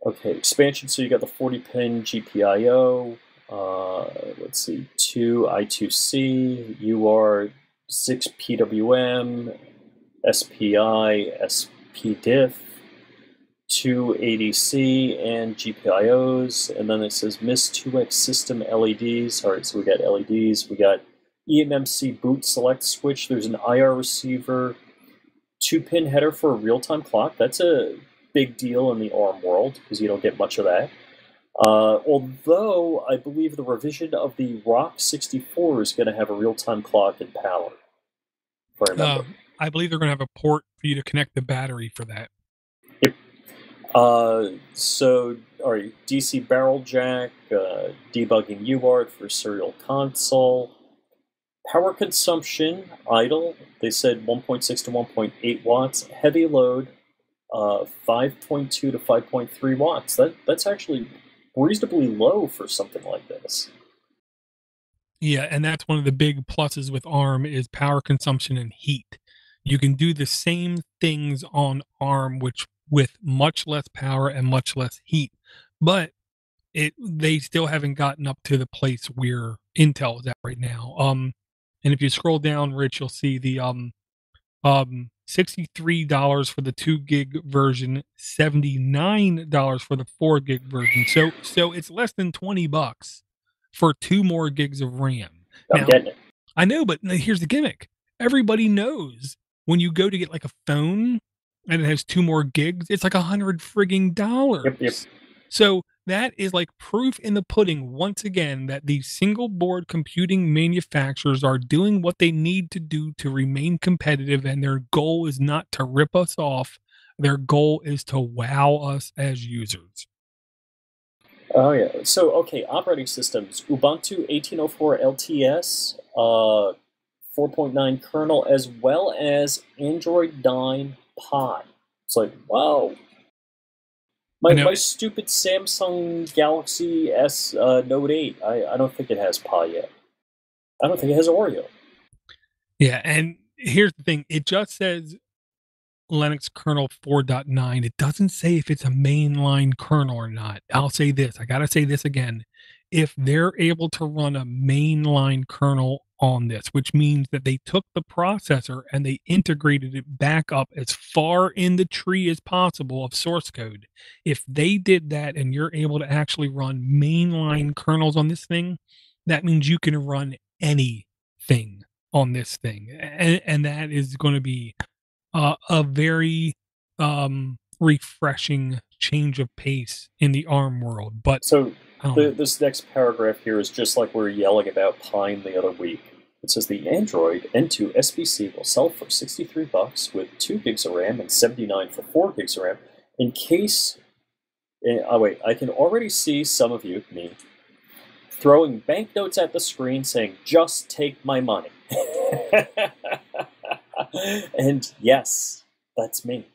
Okay, expansion. So you got the 40-pin GPIO. Let's see, 2 I2C, UART, 6 PWM, SPI, SPDIF, 2 ADC, and GPIOs. And then it says MIS2X system LEDs. All right, so we got LEDs. We got eMMC boot select switch. There's an IR receiver, 2-pin header for a real-time clock. That's a big deal in the ARM world because you don't get much of that. Although I believe the revision of the Rock 64 is going to have a real-time clock and power, if I remember. I believe they're going to have a port for you to connect the battery for that. Yep. So, all right, DC barrel jack, debugging UART for serial console. Power consumption, idle, they said 1.6 to 1.8 watts. Heavy load, 5.2 to 5.3 watts. That's actually reasonably low for something like this. Yeah, and that's one of the big pluses with ARM is power consumption and heat. You can do the same things on ARM, which with much less power and much less heat, but they still haven't gotten up to the place where Intel is at right now. And if you scroll down, Rich, you'll see $63 for the 2 gig version, $79 for the 4 gig version. So it's less than $20 for 2 more gigs of RAM. I'm Now, getting it. I know, but here's the gimmick. Everybody knows when you go to get like a phone and it has 2 more gigs, it's like Yep. $100 frigging. So that is like proof in the pudding once again that these single board computing manufacturers are doing what they need to do to remain competitive, and their goal is not to rip us off. Their goal is to wow us as users. Oh yeah. So okay, operating systems: Ubuntu 18.04 LTS, 4.9 kernel, as well as Android 9 Pie. It's like, wow. I My know. stupid Samsung Galaxy S Note 8. I don't think it has Pie yet. I don't think it has Oreo. Yeah, and here's the thing. It just says Linux kernel 4.9. It doesn't say if it's a mainline kernel or not. I'll say this. I got to say this again. If they're able to run a mainline kernel on this, which means that they took the processor and they integrated it back up as far in the tree as possible of source code. If they did that and you're able to actually run mainline kernels on this thing, that means you can run anything on this thing. And that is going to be a very refreshing change of pace in the ARM world. But So I don't know. this next paragraph here is just like we were yelling about Pine the other week. It says the Android N2 SBC will sell for $63 with 2 gigs of RAM and 79 for 4 gigs of RAM. In case, oh wait, I can already see some of you, me, throwing banknotes at the screen saying, "Just take my money." And yes, that's me.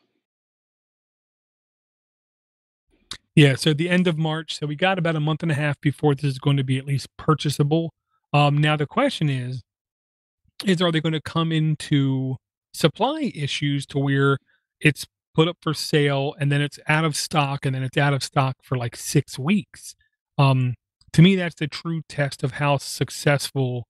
Yeah, so the end of March. So we got about a month and a half before this is going to be at least purchasable. Now the question is are they going to come into supply issues to where it's put up for sale and then it's out of stock and then it's out of stock for like 6 weeks? Um, to me, that's the true test of how successful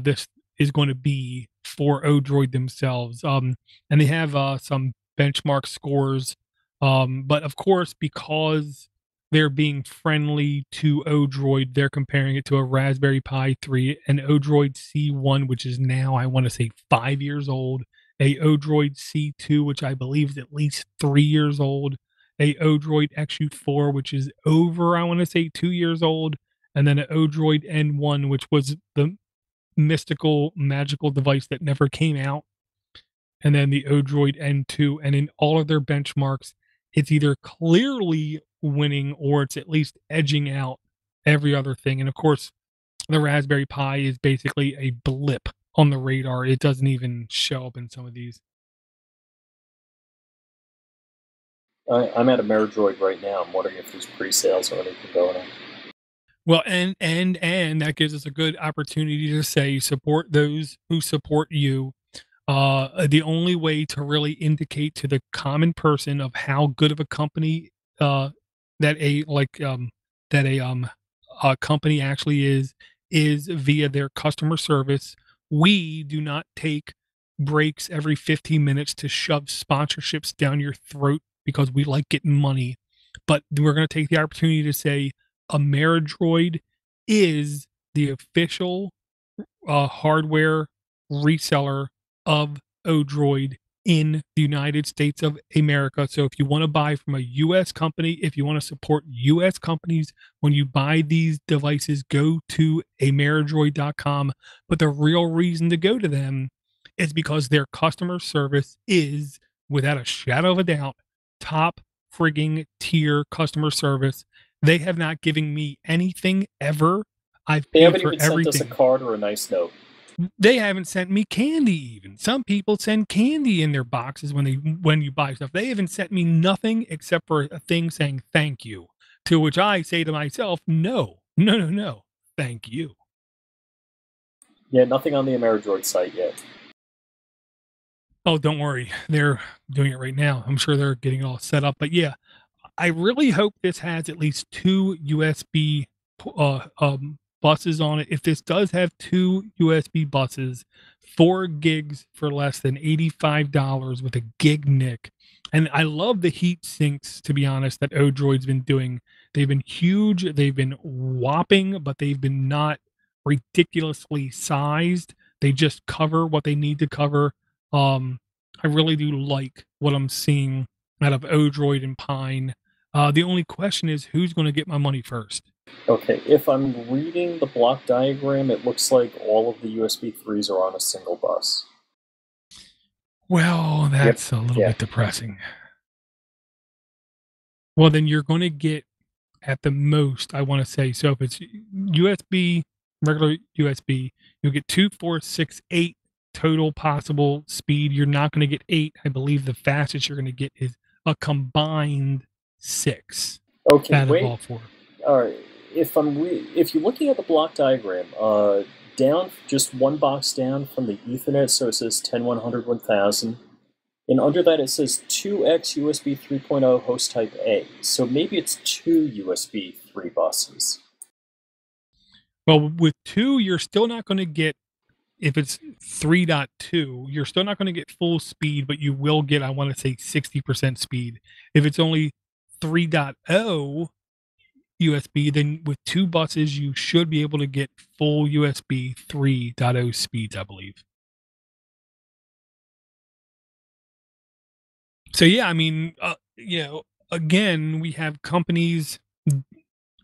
this is going to be for o-droid themselves. And they have some benchmark scores, but of course, because they're being friendly to o-droid, they're comparing it to a Raspberry Pi 3, an o-droid C1, which is now, I want to say, 5 years old, a o-droid C2, which I believe is at least 3 years old, a o-droid XU4, which is over, I want to say, 2 years old, and then an o-droid N1, which was the mystical, magical device that never came out, and then the o-droid N2. And in all of their benchmarks, it's either clearly winning or it's at least edging out every other thing. And of course, the Raspberry Pi is basically a blip on the radar. It doesn't even show up in some of these. I'm at Ameridroid right now. I'm wondering if there's pre-sales or anything going on. Well, and that gives us a good opportunity to say support those who support you. The only way to really indicate to the common person of how good of a company uh, that a like that a company actually is via their customer service. We do not take breaks every 15 minutes to shove sponsorships down your throat because we like getting money, but we're going to take the opportunity to say Ameridroid is the official hardware reseller of o-droid in the United States of America. So if you want to buy from a US company, if you want to support US companies, when you buy these devices, go to ameridroid.com. But the real reason to go to them is because their customer service is, without a shadow of a doubt, top frigging tier customer service. They have not given me anything ever. I've They paid haven't for even sent us a everything. card or a nice note. They haven't sent me candy even. Some people send candy in their boxes when you buy stuff. They haven't sent me nothing except for a thing saying thank you. To which I say to myself, no, no, no, no, thank you. Yeah, nothing on the Ameridroid site yet. Oh, don't worry. They're doing it right now. I'm sure they're getting it all set up. But yeah, I really hope this has at least two USB buses on it. If this does have two USB buses, 4 gigs for less than $85 with a gig NIC. And I love the heat sinks, to be honest, that o-droid's been doing. They've been huge, they've been whopping, but they've been not ridiculously sized. They just cover what they need to cover. I really do like what I'm seeing out of o-droid and Pine. The only question is who's gonna get my money first? Okay, if I'm reading the block diagram, it looks like all of the USB 3s are on a single bus. Well, Yep. that's a little Yeah. bit depressing. Well, then you're gonna get at the most, I wanna say, so if it's USB, regular USB, you'll get 2, 4, 6, 8 total possible speed. You're not gonna get 8. I believe the fastest you're gonna get is a combined 6 Okay, out of wait. all 4. All right. If you're looking at the block diagram, down just one box down from the Ethernet, so it says 10.100, 1000, and under that it says 2x USB 3.0 host type A. So maybe it's two USB 3 buses. Well, with 2, you're still not gonna get if it's 3.2, you're still not gonna get full speed, but you will get, I wanna say, 60% speed. If it's only 3.0 USB, then with 2 buses, you should be able to get full USB 3.0 speeds, I believe. So, yeah, I mean, again, we have companies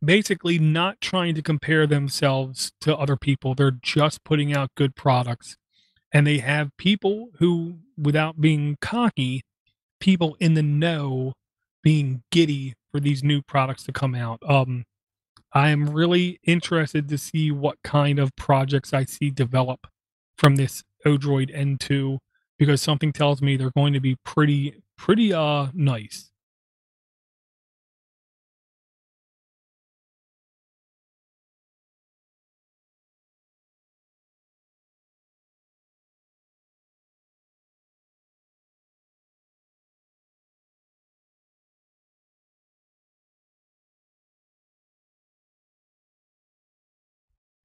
basically not trying to compare themselves to other people. They're just putting out good products. And they have people who, without being cocky, people in the know being giddy for these new products to come out. I am really interested to see what kind of projects I see develop from this o-droid N2 because something tells me they're going to be pretty nice.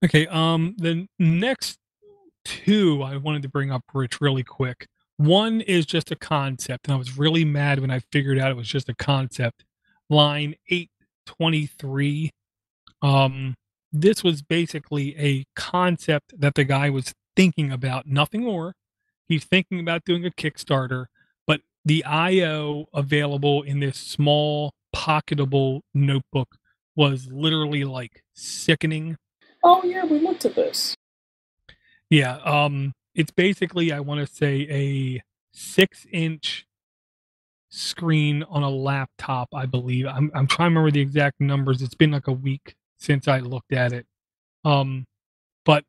Okay, the next 2 I wanted to bring up, Rich, really quick. One is just a concept, and I was really mad when I figured out it was just a concept. Line 823. Um, this was basically a concept that the guy was thinking about, nothing more. He's thinking about doing a Kickstarter, but the IO available in this small pocketable notebook was literally like sickening. Oh yeah, we looked at this. Yeah, it's basically, I wanna say, a 6-inch screen on a laptop, I believe. I'm trying to remember the exact numbers. It's been like a week since I looked at it. Um, but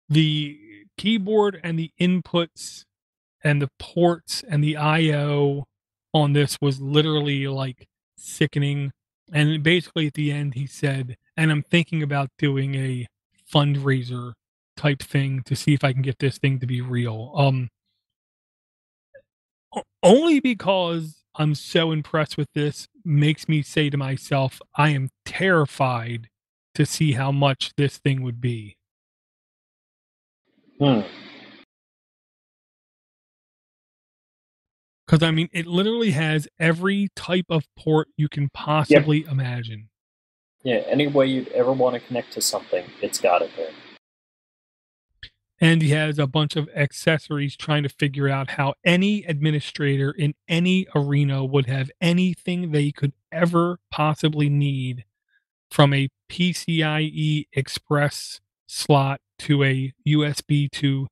the keyboard and the inputs and the ports and the IO on this was literally, like, sickening, and basically at the end, he said, "And I'm thinking about doing a fundraiser type thing to see if I can get this thing to be real." Only because I'm so impressed with this makes me say to myself, I am terrified to see how much this thing would be. Hmm. Because I mean, it literally has every type of port you can Yep. possibly imagine. Yeah. Any way you'd ever want to connect to something, it's got it there. And he has a bunch of accessories trying to figure out how any administrator in any arena would have anything they could ever possibly need from a PCIe Express slot to a USB to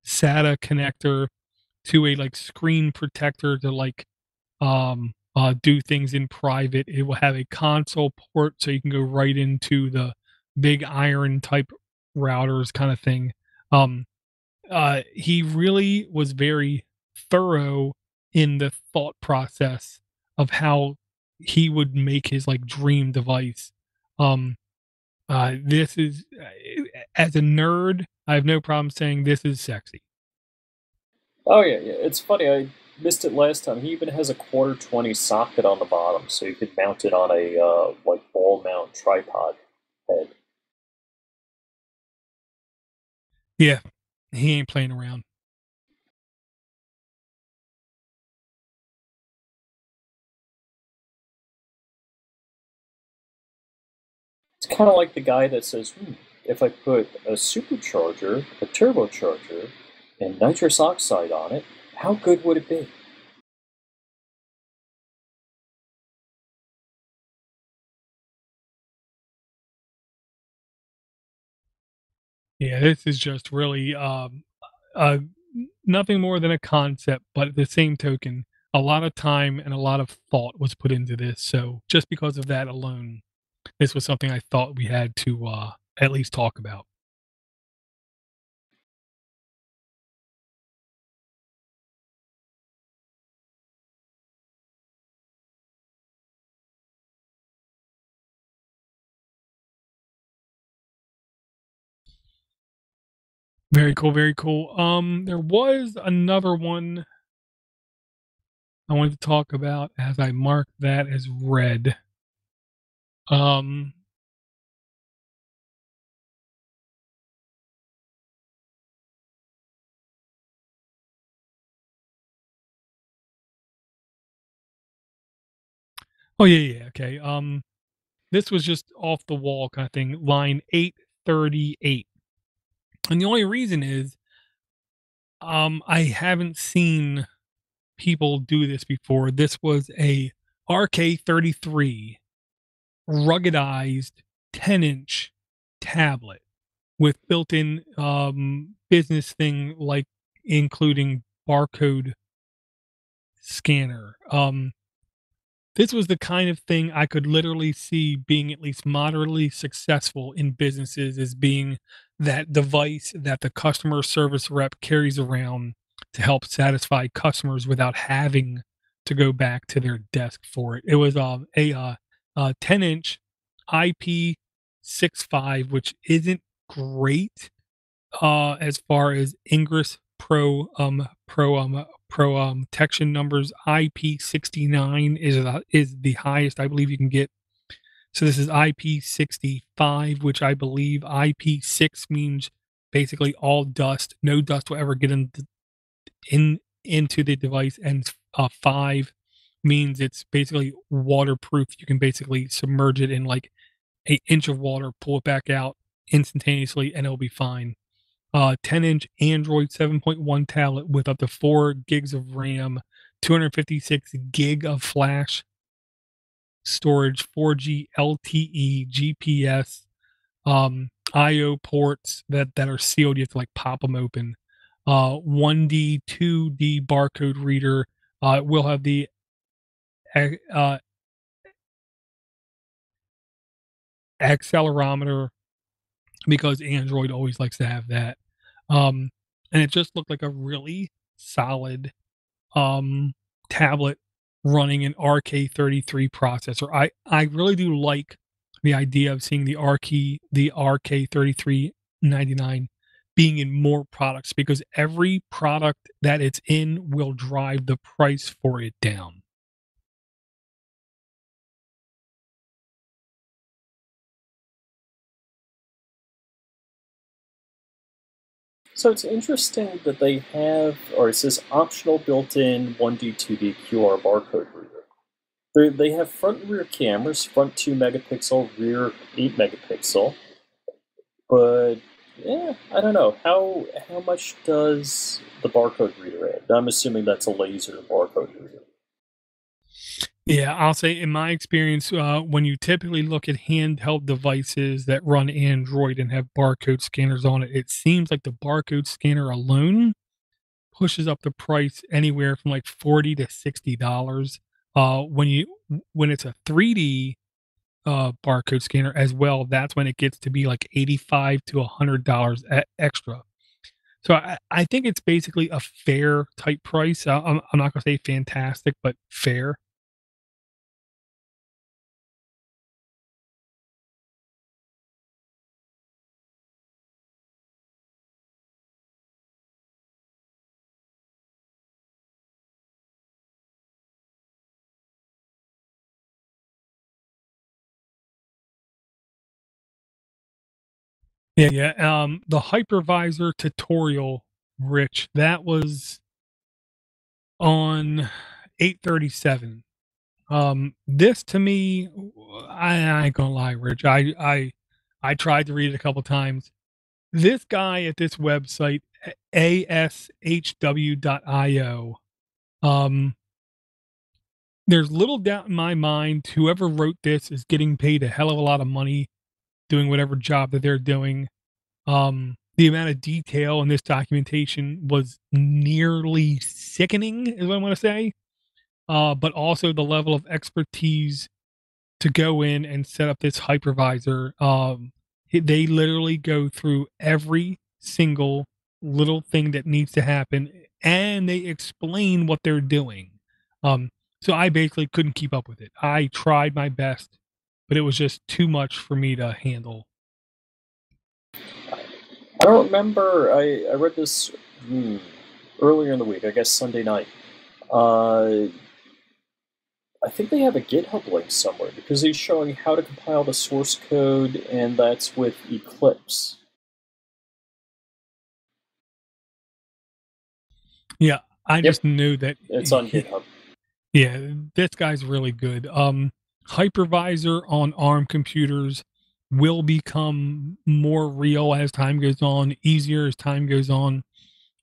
SATA connector to a like screen protector to like do things in private. It will have a console port so you can go right into the big iron type routers kind of thing. Um he really was very thorough in the thought process of how he would make his like dream device. Um this is as a nerd, I have no problem saying this is sexy. Oh yeah, yeah. It's funny. I missed it last time. He even has a quarter 20 socket on the bottom, so you could mount it on a like ball mount tripod head. Yeah, he ain't playing around. It's kind of like the guy that says, if I put a supercharger, a turbocharger, and nitrous oxide on it, how good would it be? Yeah, this is just really, nothing more than a concept, but at the same token, a lot of time and a lot of thought was put into this, so just because of that alone, this was something I thought we had to, at least talk about. Very cool, very cool. There was another one I wanted to talk about as I marked that as red. Um, oh, yeah, yeah, okay, this was just off the wall kinda thing, line 838, and the only reason is, I haven't seen people do this before. This was a RK33 ruggedized 10-inch tablet with built-in, business thing, like, including barcode scanner. This was the kind of thing I could literally see being at least moderately successful in businesses as being that device that the customer service rep carries around to help satisfy customers without having to go back to their desk for it. It was a 10-inch IP65, which isn't great as far as Ingress Pro protection numbers. IP69 is the highest I believe you can get. So this is IP65, which I believe IP6 means basically all dust. No dust will ever get into the device, and 5 means it's basically waterproof. You can basically submerge it in like an inch of water, pull it back out instantaneously, and it'll be fine. 10-inch Android 7.1 tablet with up to 4 gigs of RAM, 256 gig of flash storage, 4G LTE, GPS, IO ports that are sealed. You have to like pop them open. 1D, 2D barcode reader. It will have the a- accelerometer because Android always likes to have that. Um, and it just looked like a really solid um, tablet running an RK33 processor. I really do like the idea of seeing the RK3399 being in more products because every product that it's in will drive the price for it down. So it's interesting that they have, or it says optional built-in 1D, 2D QR barcode reader. They have front and rear cameras, front 2 megapixel, rear 8 megapixel, but yeah, I don't know. How much does the barcode reader add? I'm assuming that's a laser barcode reader. Yeah, I'll say in my experience, when you typically look at handheld devices that run Android and have barcode scanners on it, it seems like the barcode scanner alone pushes up the price anywhere from like 40 to $60. When it's a 3D barcode scanner as well, that's when it gets to be like 85 to $100 extra. So I think it's basically a fair type price. I'm not gonna say fantastic, but fair. Yeah, yeah. The hypervisor tutorial, Rich, that was on 837. This to me, I ain't gonna lie, Rich. I tried to read it a couple times. This guy at this website, ashw.io, um, there's little doubt in my mind whoever wrote this is getting paid a hell of a lot of money doing whatever job that they're doing. The amount of detail in this documentation was nearly sickening, is what I want to say. But also the level of expertise to go in and set up this hypervisor. They literally go through every single little thing that needs to happen, and they explain what they're doing. Um, so I basically couldn't keep up with it. I tried my best, but it was just too much for me to handle. I don't remember. I read this earlier in the week, I guess Sunday night. Uh, I think they have a GitHub link somewhere because he's showing how to compile the source code, and that's with Eclipse. Yeah, I Yep, just knew that it's on GitHub. yeah, this guy's really good. Hypervisor on ARM computers will become more real as time goes on, easier as time goes on.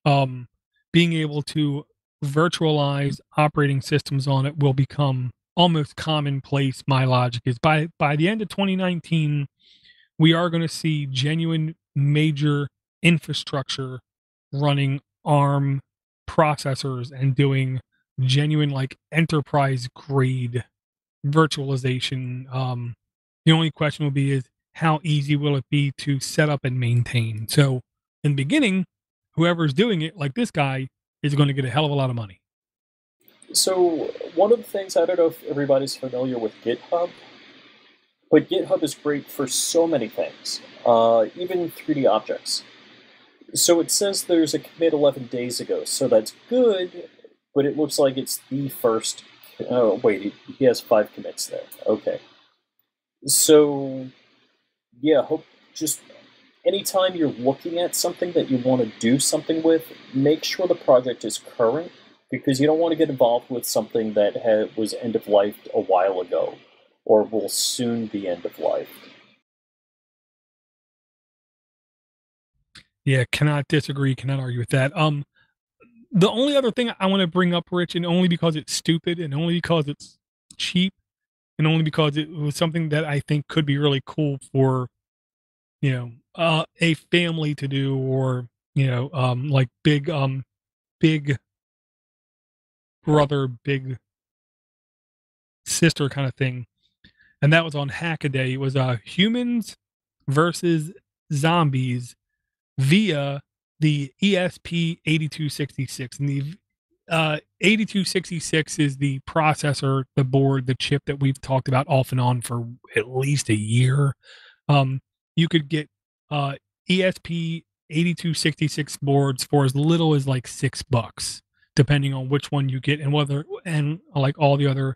Um, Being able to virtualize operating systems on it will become almost commonplace. My logic is by the end of 2019, we are going to see genuine major infrastructure running ARM processors and doing genuine like enterprise grade virtualization. The only question will be is how easy will it be to set up and maintain? So in the beginning, whoever's doing it, like this guy, is going to get a hell of a lot of money. So, one of the things, I don't know if everybody's familiar with GitHub, but GitHub is great for so many things, even 3D objects. So it says there's a commit 11 days ago, so that's good, but it looks like it's the first. Oh, wait, he has 5 commits there. Okay. So, yeah, hope just anytime you're looking at something that you want to do something with, make sure the project is current because you don't want to get involved with something that was end of life a while ago or will soon be end of life. Yeah, cannot disagree, cannot argue with that. The only other thing I want to bring up, Rich, and only because it's stupid and only because it's cheap and only because it was something that I think could be really cool for, a family to do or, like big brother, big sister kind of thing. And that was on Hackaday. It was humans versus zombies via the ESP8266. And the 8266 is the processor, the board, the chip that we've talked about off and on for at least a year. Um, you could get ESP 8266 boards for as little as like $6, depending on which one you get and whether, and like all the other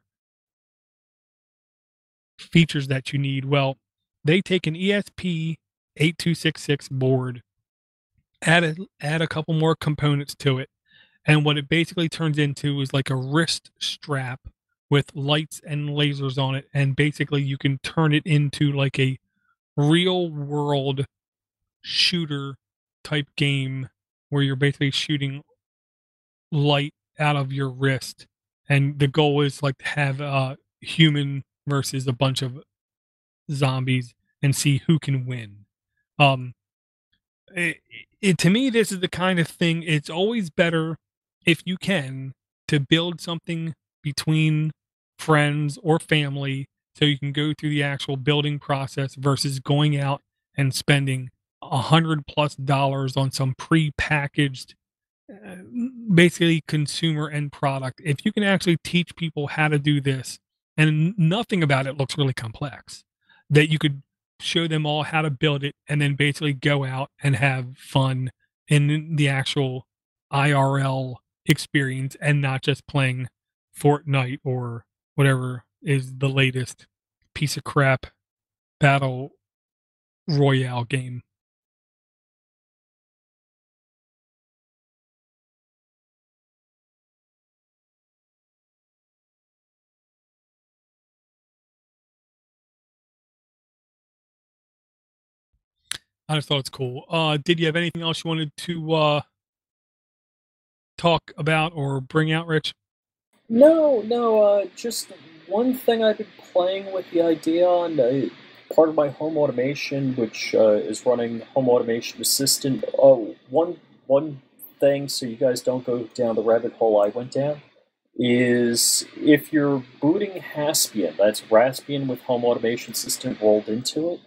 features that you need. Well, they take an ESP 8266 board, add a couple more components to it, and what it basically turns into is like a wrist strap with lights and lasers on it, and basically you can turn it into like a real world shooter type game where you're basically shooting light out of your wrist, and the goal is like to have a human versus a bunch of zombies and see who can win. Um, to me, this is the kind of thing. It's always better if you can to build something between friends or family, so you can go through the actual building process versus going out and spending $100+ on some pre-packaged uh, basically consumer end product. If you can actually teach people how to do this, and nothing about it looks really complex, that you could show them all how to build it and then basically go out and have fun in the actual IRL experience and not just playing Fortnite or whatever is the latest piece of crap battle royale game. I just thought it's cool. Did you have anything else you wanted to talk about or bring out, Rich? No, no, just one thing I've been playing with the idea on, part of my home automation, which is running Home Automation Assistant. Oh, one thing, so you guys don't go down the rabbit hole I went down, is if you're booting Haspian, that's Raspbian with Home Automation Assistant rolled into it,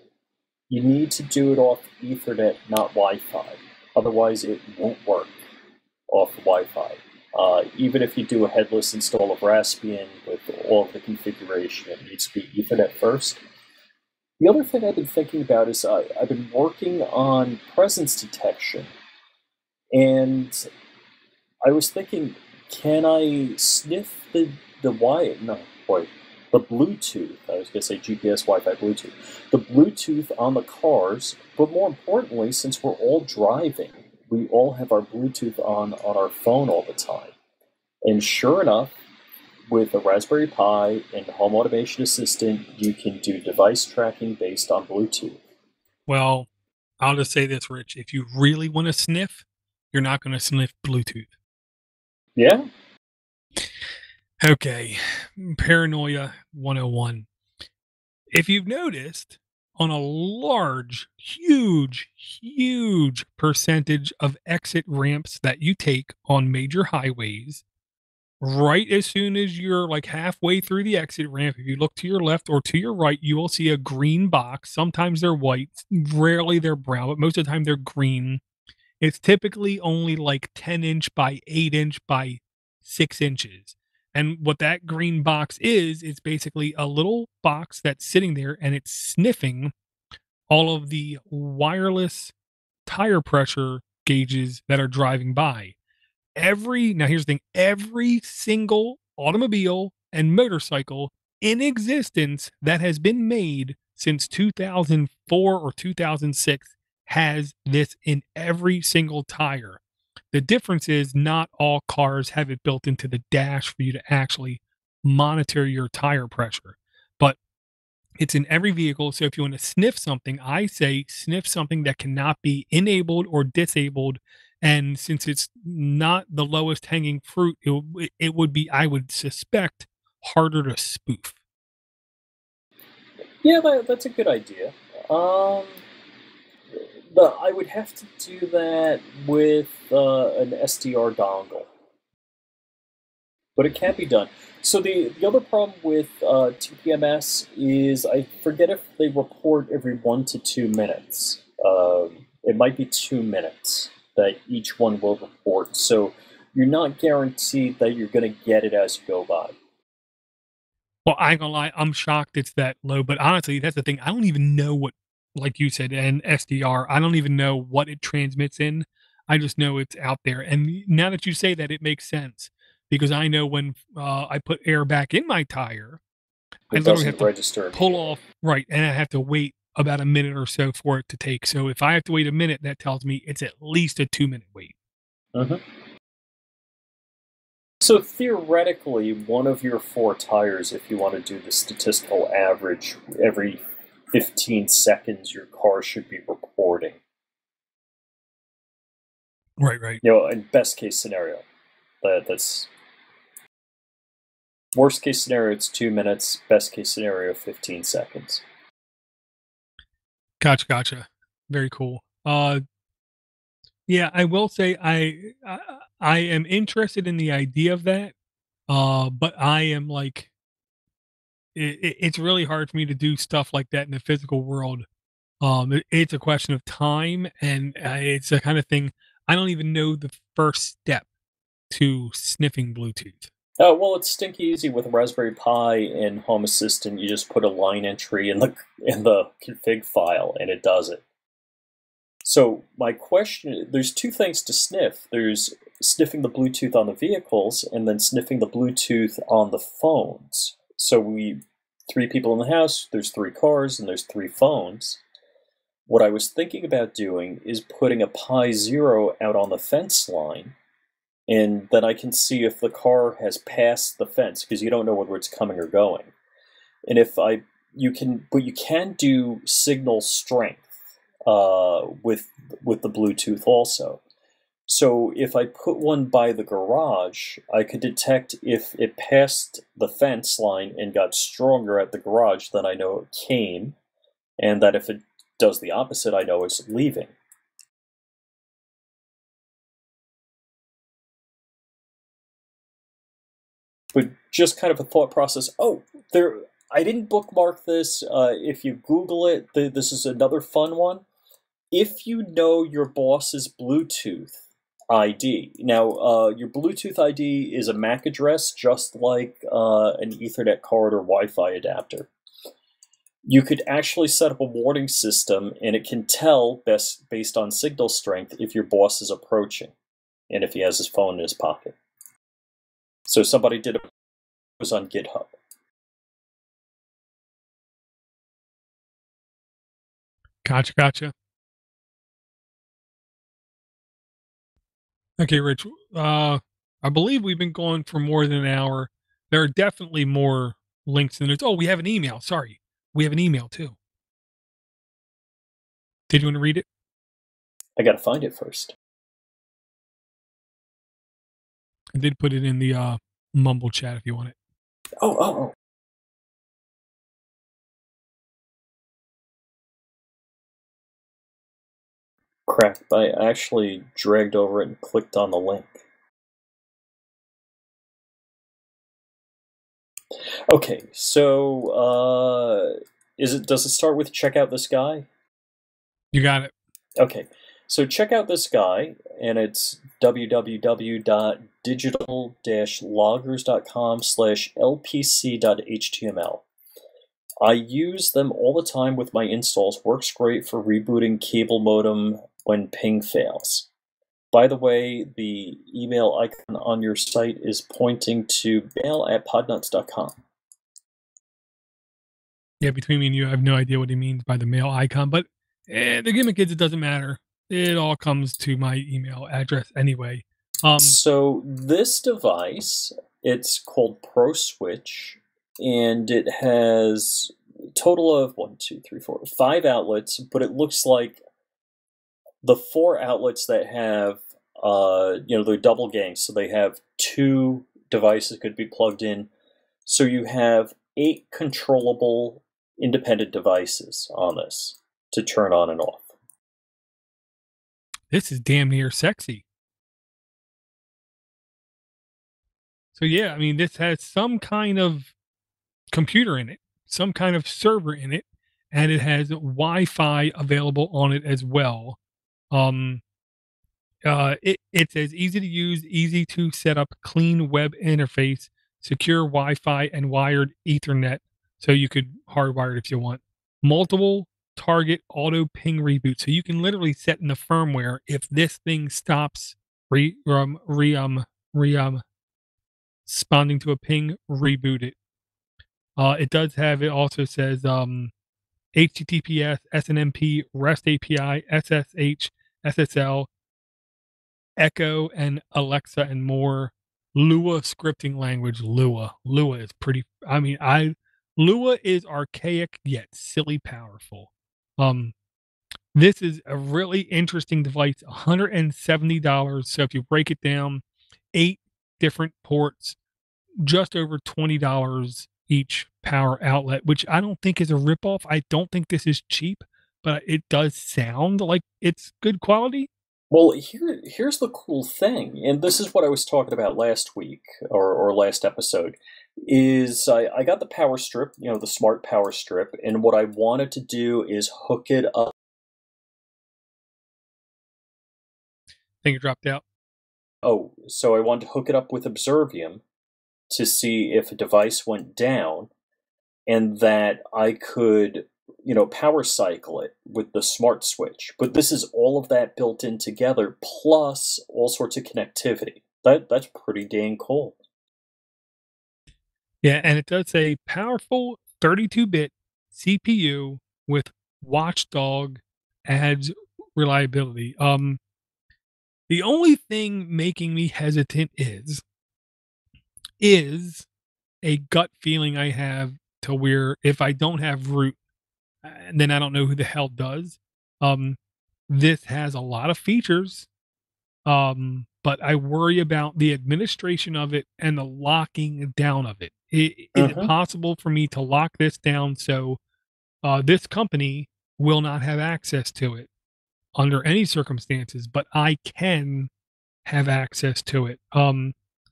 you need to do it off Ethernet, not Wi-Fi. Otherwise, it won't work off the Wi-Fi. Even if you do a headless install of Raspbian with all of the configuration, it needs to be Ethernet first. The other thing I've been thinking about is I've been working on presence detection, and I was thinking, can I sniff the Wi? No, wait, the Bluetooth. I was going to say GPS, Wi-Fi, Bluetooth. The Bluetooth on the cars, but more importantly, since we're all driving, we all have our Bluetooth on our phone all the time. And sure enough, with a Raspberry Pi and Home Automation Assistant, you can do device tracking based on Bluetooth. Well, I'll just say this, Rich. If you really want to sniff, you're not going to sniff Bluetooth. Yeah? Okay. Paranoia 101. If you've noticed, on a large, huge percentage of exit ramps that you take on major highways, right as soon as you're like halfway through the exit ramp, if you look to your left or to your right, you will see a green box. Sometimes they're white, rarely they're brown, but most of the time they're green. It's typically only like 10-inch by 8-inch by 6 inches. And what that green box is, it's basically a little box that's sitting there and it's sniffing all of the wireless tire pressure gauges that are driving by. Now here's the thing, every single automobile and motorcycle in existence that has been made since 2004 or 2006 has this in every single tire. The difference is not all cars have it built into the dash for you to actually monitor your tire pressure, but it's in every vehicle. So if you want to sniff something, I say sniff something that cannot be enabled or disabled. And since it's not the lowest hanging fruit, it would be, I would suspect, harder to spoof. Yeah, that's a good idea. I would have to do that with an SDR dongle, but it can be done. So the other problem with TPMS is I forget if they report every 1 to 2 minutes. It might be 2 minutes that each one will report. So you're not guaranteed that you're going to get it as you go by. Well, I ain't gonna lie, I'm shocked it's that low. But honestly, that's the thing. I don't even know what, like you said, an SDR. I don't even know what it transmits in. I just know it's out there. And now that you say that, it makes sense because I know when I put air back in my tire, I It literally have doesn't to register pull immediately. off, right, and I have to wait about a minute or so for it to take. So if I have to wait a minute, that tells me it's at least a 2-minute wait. Mhm. So theoretically, one of your four tires, if you want to do the statistical average, every 15 seconds your car should be reporting. Right, right. In best case scenario. That's worst case scenario, it's 2 minutes. Best case scenario, 15 seconds. Gotcha, gotcha. Very cool. Yeah, I will say I am interested in the idea of that. But I am like it's really hard for me to do stuff like that in the physical world. It's a question of time, and it's a kind of thing I don't even know the first step to sniffing Bluetooth. Oh, well, it's stinky easy with Raspberry Pi and Home Assistant. You just put a line entry in the config file, and it does it. So my question, there's two things to sniff. There's sniffing the Bluetooth on the vehicles and then sniffing the Bluetooth on the phones. So three people in the house, there's three cars, and there's three phones. What I was thinking about doing is putting a Pi Zero out on the fence line, and then I can see if the car has passed the fence, because you don't know whether it's coming or going. And but you can do signal strength. with the Bluetooth also. So if I put one by the garage, I could detect if it passed the fence line and got stronger at the garage, then I know it came, and that if it does the opposite, I know it's leaving. But just kind of a thought process. Oh, there! I didn't bookmark this. If you Google it, this is another fun one. If you know your boss's Bluetooth ID, now your Bluetooth ID is a MAC address, just like an Ethernet card or Wi-Fi adapter. You could actually set up a warning system, and it can tell based on signal strength if your boss is approaching, and if he has his phone in his pocket. So somebody did it was on GitHub. Gotcha. Okay, Rich. I believe we've been going for more than an hour. There are definitely more links in it. Oh, we have an email. Sorry. We have an email too. Did you want to read it? I gotta find it first. I did put it in the mumble chat if you want it. Oh. Crap, I actually dragged over it and clicked on the link. Okay, so does it start with check out this guy? You got it. Okay, so check out this guy, and it's www.digital-loggers.com/lpc.html. I use them all the time with my installs. Works great for rebooting cable modem when ping fails. By the way, the email icon on your site is pointing to mail@podnutz.com. Yeah, between me and you, I have no idea what he means by the mail icon, but the gimmick is it doesn't matter. It all comes to my email address anyway. So this device, it's called ProSwitch, and it has a total of 5 outlets, but it looks like the 4 outlets that have, they're double gang, so they have 2 devices could be plugged in. So you have 8 controllable independent devices on this to turn on and off. This is damn near sexy. So yeah, I mean, this has some kind of computer in it, some kind of server in it, and it has Wi-Fi available on it as well. It's as easy to use, easy to set up, clean web interface, secure Wi-Fi, and wired Ethernet, so you could hardwire it if you want. Multiple target auto ping reboot, so you can literally set in the firmware if this thing stops responding to a ping, reboot it. It does have. It also says HTTPS, SNMP, REST API, SSH, SSL, Echo, and Alexa, and more. Lua scripting language. Lua is pretty. I mean, Lua is archaic yet silly powerful. This is a really interesting device. $170. So if you break it down, 8 different ports, just over $20 each power outlet, which I don't think is a ripoff. I don't think this is cheap, but it does sound like it's good quality. Well, here's the cool thing, and this is what I was talking about last week or last episode, is I got the power strip, the smart power strip, and what I wanted to do is hook it up. I think it dropped out. Oh, so I wanted to hook it up with Observium to see if a device went down, and that I could, power cycle it with the smart switch. But this is all of that built in together, plus all sorts of connectivity. That's pretty dang cool. Yeah, and it does say powerful 32-bit CPU with Watchdog adds reliability. The only thing making me hesitant is a gut feeling I have to where if I don't have root, then I don't know who the hell does. Um, this has a lot of features, but I worry about the administration of it and the locking down of it. Is it Hmm. possible for me to lock this down so this company will not have access to it under any circumstances, but I can have access to it?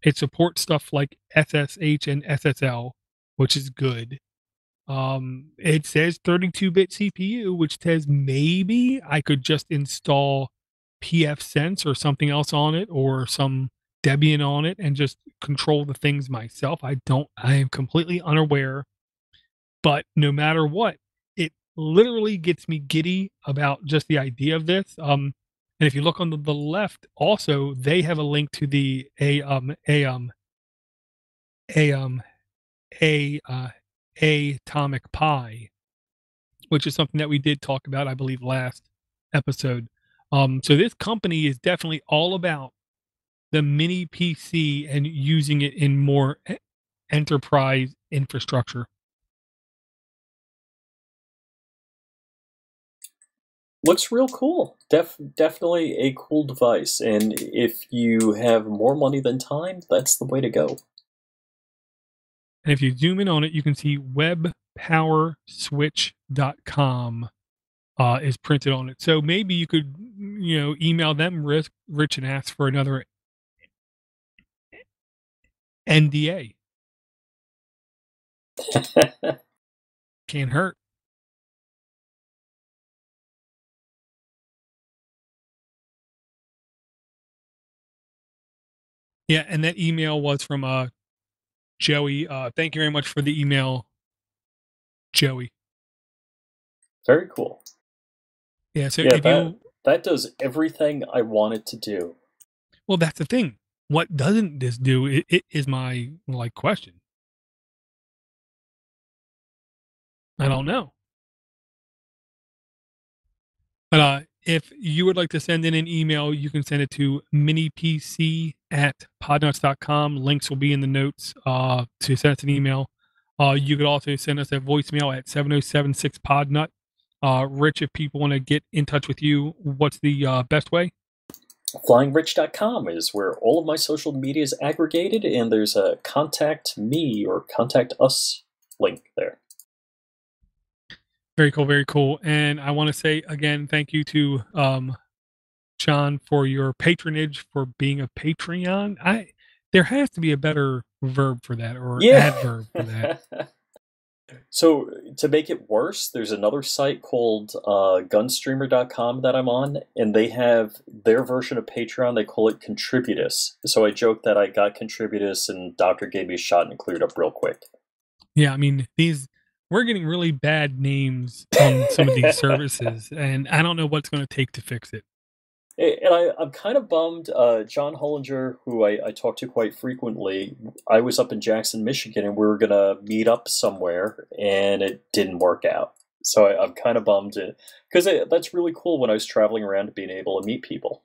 It supports stuff like SSH and SSL, which is good. It says 32-bit CPU, which says maybe I could just install pfSense or something else on it or some Debian on it and just control the things myself. I am completely unaware, but no matter what, it literally gets me giddy about just the idea of this. And if you look on the left, also they have a link to the a a atomic pi, which is something that we did talk about, I believe, last episode. So this company is definitely all about the mini PC and using it in more enterprise infrastructure. Looks real cool. Definitely a cool device. And if you have more money than time, that's the way to go. And if you zoom in on it, you can see webpowerswitch.com is printed on it. So maybe you could, email them, Rich, and ask for another NDA. Can't hurt. Yeah, and that email was from Joey. Thank you very much for the email, Joey. Very cool. Yeah, so Yeah, if that you that does everything I want it to do. well, that's the thing. What doesn't this do? It is my like question. I don't know. But if you would like to send in an email, you can send it to minipc@podnutz.com. Links will be in the notes to send us an email. You could also send us a voicemail at 707-6-PODNUT. Rich, if people want to get in touch with you, what's the best way? FlyingRich.com is where all of my social media is aggregated, and there's a contact me or contact us link there. Very cool, very cool. And I want to say again, thank you to John for your patronage for being a Patreon. There has to be a better verb for that or Yeah. adverb for that. So to make it worse, there's another site called gunstreamer.com that I'm on, and they have their version of Patreon. They call it Contributus. So I joke that I got Contributus and Doctor gave me a shot and cleared up real quick. Yeah, I mean, we're getting really bad names on some of these services, and I don't know what's going to take to fix it. And I'm kind of bummed. John Hollinger, who I talk to quite frequently, I was up in Jackson, Michigan, and we were going to meet up somewhere, and it didn't work out. So I'm kind of bummed because that's really cool when I was traveling around being able to meet people.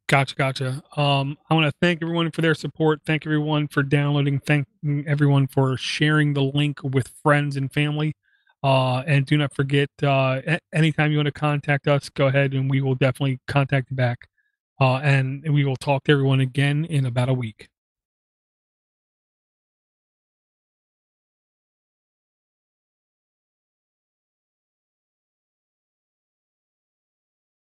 Gotcha. I want to thank everyone for their support. Thank everyone for downloading. Thank everyone for sharing the link with friends and family. And do not forget, anytime you want to contact us, go ahead and we will definitely contact you back. And we will talk to everyone again in about a week.